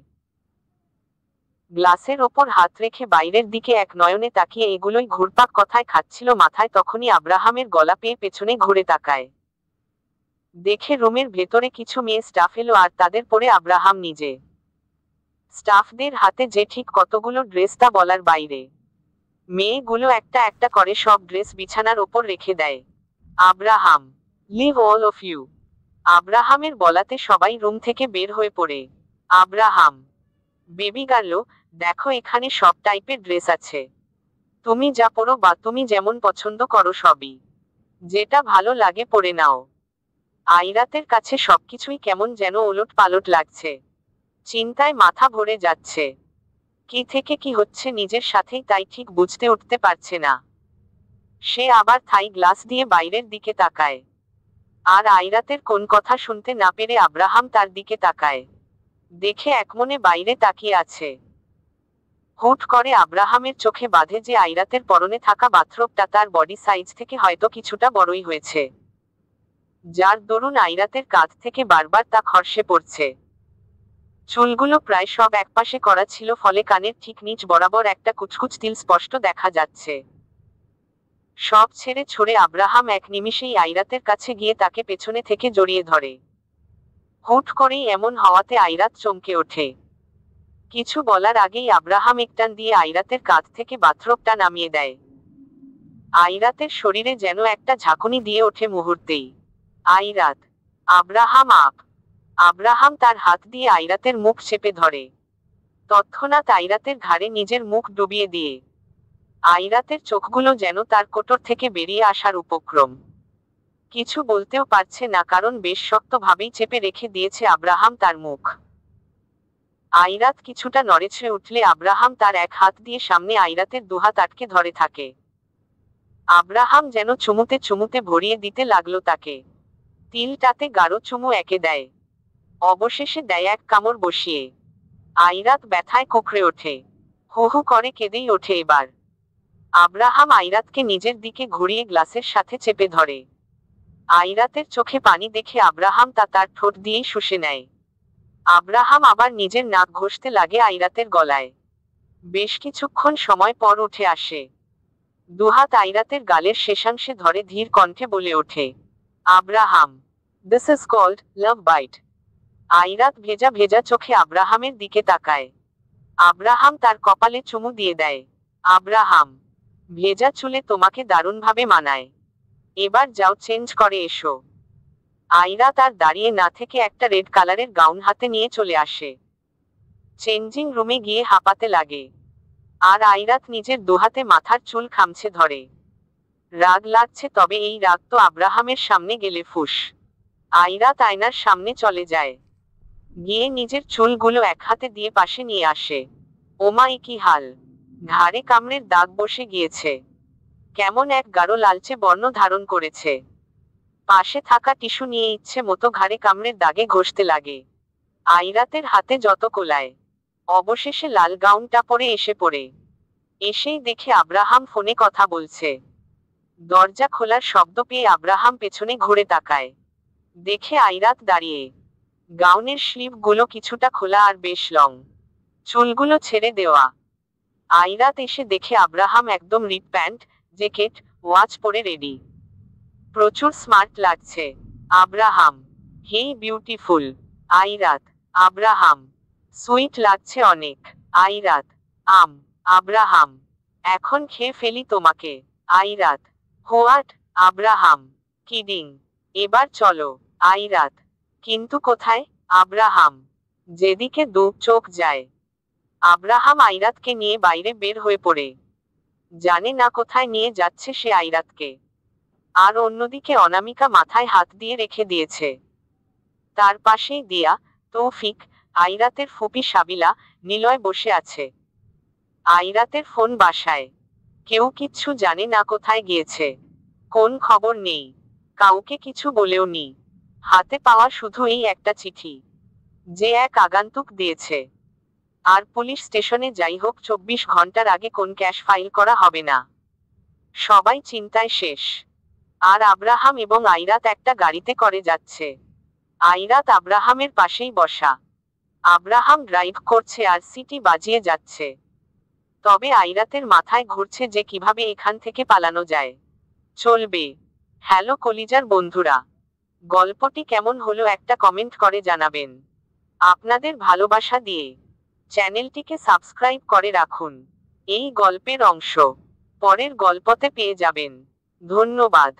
গ্লাসের ওপর হাত রেখে বাইরের দিকে এক নয়নে তাকিয়ে এগুলোই ঘুরপাক কথায় খাচ্ছিল মাথায়, তখনই আব্রাহামের গলা পেয়ে পেছনে ঘুরে তাকায়। দেখে রুমের ভেতরে কিছু মেয়ে স্টাফ এলো আর তাদের পরে আব্রাহাম নিজে। স্টাফদের হাতে যে ঠিক কতগুলো ড্রেস তা বলার বাইরে। মেয়েগুলো একটা একটা করে সব ড্রেস বিছানার ওপর রেখে দেয়। Abraham, leave all of you. আব্রাহামের বলাতে সবাই রুম থেকে বের হয়ে পড়ে। আব্রাহাম, বেবি গার্ল, দেখো এখানে সব টাইপের ড্রেস আছে। তুমি যা পরো বা তুমি যেমন পছন্দ করো সবই। যেটা ভালো লাগে পরে নাও। আইরাতের কাছে সবকিছুই কেমন যেন ওলট পালট লাগছে। চিন্তায় মাথা ভরে যাচ্ছে। কি থেকে কি হচ্ছে নিজের সাথেই তাই ঠিক বুঝতে উঠতে পারছে না। সে আবার থাই গ্লাস দিয়ে বাইরের দিকে তাকায়। আর আইরাতের কোন কথা শুনতে না পেরে আব্রাহাম তার দিকে তাকায়। দেখে একমনে বাইরে তাকিয়ে আছে। হুট করে আব্রাহামের চোখে বাঁধে যে আইরাতের পরনে থাকা বাথরোবটা তার বডি সাইজ থেকে হয়তো কিছুটা বড়ই হয়েছে, যার দরুন আইরাতের কাঁধ থেকে বারবার তা খরসে পড়ছে। চুলগুলো প্রায় সব একপাশে করা ছিল, ফলে কানের ঠিক নিচ বরাবর একটা কুচকুচ তিল স্পষ্ট দেখা যাচ্ছে। সব ছেড়ে ছুড়ে আব্রাহাম এক নিমিষেই আইরাতের কাছে গিয়ে তাকে পেছনে থেকে জড়িয়ে ধরে। হুট করেই এমন হওয়াতে আইরাত চমকে ওঠে। কিছু বলার আগেই আব্রাহাম একটান দিয়ে আইরাতের কাঁধ থেকে বাথরোবটা নামিয়ে দেয়। আইরাতের শরীরে যেন একটা ঝাঁকুনি দিয়ে ওঠে মুহূর্তেই। আইরাত! Abraham up! আব্রাহাম তার হাত দিয়ে আইরাতের মুখ চেপে ধরে, তৎক্ষণাৎ আইরাতের ঘাড়ে নিজের মুখ ডুবিয়ে দিয়ে আইরাতের চোখগুলো যেন তার কোটর থেকে বেরিয়ে আসার উপক্রম। কিছু বলতেও পারছে না, কারণ বেশ শক্তভাবেই চেপে রেখে দিয়েছে আব্রাহাম তার মুখ। আইরাত কিছুটা নড়েছে উঠলে আব্রাহাম তার এক হাত দিয়ে সামনে আইরাতের দুহাত আটকে ধরে থাকে। আব্রাহাম যেন চুমুতে চুমুতে ভরিয়ে দিতে লাগলো তাকে। তিলটাতে গাঢ় চুমু একে দেয়, অবশেষে দেয় এক কামড় বসিয়ে। আইরাত ব্যথায় কুঁকড়ে ওঠে, হু হু করে কেঁদেই ওঠে এবার। আব্রাহাম আইরাতকে নিজের দিকে ঘুরিয়ে গ্লাসের সাথে চেপে ধরে। আইরাতের চোখে পানি দেখে আব্রাহাম তা তার ঠোঁট দিয়েই শুষে নেয়। আব্রাহাম আবার নিজের নাক ঘষতে লাগে আইরাতের গলায়। বেশ কিছুক্ষণ সময় পর উঠে আসে, দুহাত আইরাতের গালের শেষাংশে ধরে ধীর কণ্ঠে বলে ওঠে, Abraham, this is called love bite. Airat ভেজা ভেজা চোখে আব্রাহামের দিকে তাকায়। আব্রাহাম তার কপালে চুমু দিয়ে দেয়। আব্রাহাম, ভেজা চুলে তোমাকে দারুণভাবে মানায়, এবার যাও চেঞ্জ করে এসো। আইরাত আর দাঁড়িয়ে না থেকে একটা রেড কালারের গাউন হাতে নিয়ে চলে আসে। চেঞ্জিং রুমে গিয়ে হাঁপাতে লাগে, আর আইরাত নিজের দুহাতে মাথার চুল খামছে ধরে। রাগ লাগছে, তবে এই রাগ তো আব্রাহামের সামনে গেলে ফুস। আইরাত আয়নার সামনে চলে যায়, গিয়ে নিজের চুলগুলো এক হাতে দিয়ে পাশে নিয়ে আসে। ওমা, এ কি হাল! ঘাড়ে কামড়ের দাগ বসে গিয়েছে, কেমন এক গাঢ় লালচে বর্ণ ধারণ করেছে। পাশে থাকা টিস্যু নিয়ে ইচ্ছে মতো ঘাড়ে কামড়ের দাগে ঘষতে লাগে। আইরাতের হাতে যত কোলায়, অবশেষে লাল গাউনটা পরে এসে পড়ে। এসেই দেখে আব্রাহাম ফোনে কথা বলছে। দরজা খোলার শব্দ পেয়ে আব্রাহাম পেছনে ঘুরে তাকায়, দেখে আইরাত দাঁড়িয়ে। গাউনের স্লিভগুলো কিছুটা খোলা আর বেশ লং, চুলগুলো ছেড়ে দেওয়া। আইরাত এসে দেখে আব্রাহাম একদম রিপ প্যান্ট, জ্যাকেট, ওয়াচ পরে রেডি। প্রচুর স্মার্ট লাগছে। আব্রাহাম, হেই বিউটিফুল। আইরাত, আব্রাহাম, সুইট লাগছে অনেক। আইরাত, আব্রাহাম, এখন খেয়ে ফেলি তোমাকে। আইরাত, হোয়াট? আব্রাহাম, কিডিং, এবার চলো। আইরাত, কিন্তু কোথায়? আব্রাহাম, যেদিকে দু চোখ যায়। আব্রাহাম আইরাতকে নিয়ে বাইরে বের হয়ে পড়ে, জানে না কোথায় নিয়ে যাচ্ছে সে আইরাতকে। আর অন্যদিকে অনামিকা মাথায় হাত দিয়ে রেখে দিয়েছে। তার পাশেই দিয়া, তৌফিক, আইরাতের ফুপি সাবিলা, নিলয় বসে আছে। আইরাতের ফোন বাসায়, কেউ কিচ্ছু জানে না কোথায় গিয়েছে, কোন খবর নেই, কাউকে কিছু বলেও নি। হাতে পাওয়া শুধু এই একটা চিঠি, যে এক আগন্তুক দিয়েছে। আর পুলিশ স্টেশনে যাই হোক 24 ঘন্টার আগে কোন ক্যাশ ফাইল করা হবে না। সবাই চিন্তায় শেষ। আর আব্রাহাম এবং আইরাত একটা গাড়িতে করে যাচ্ছে। আইরাত আব্রাহামের পাশেই বসা। আব্রাহাম ড্রাইভ করছে আর সিটি বাজিয়ে যাচ্ছে। তবে আইরাতের মাথায় ঘুরছে যে কিভাবে এখান থেকে পালানো যায়। চলবে। হ্যালো কলিজার বন্ধুরা, গল্পটি কেমন হলো একটা কমেন্ট করে জানাবেন। আপনাদের ভালোবাসা দিয়ে চ্যানেলটিকে সাবস্ক্রাইব করে রাখুন। এই গল্পের অংশ পরের গল্পতে পেয়ে যাবেন। ধন্যবাদ।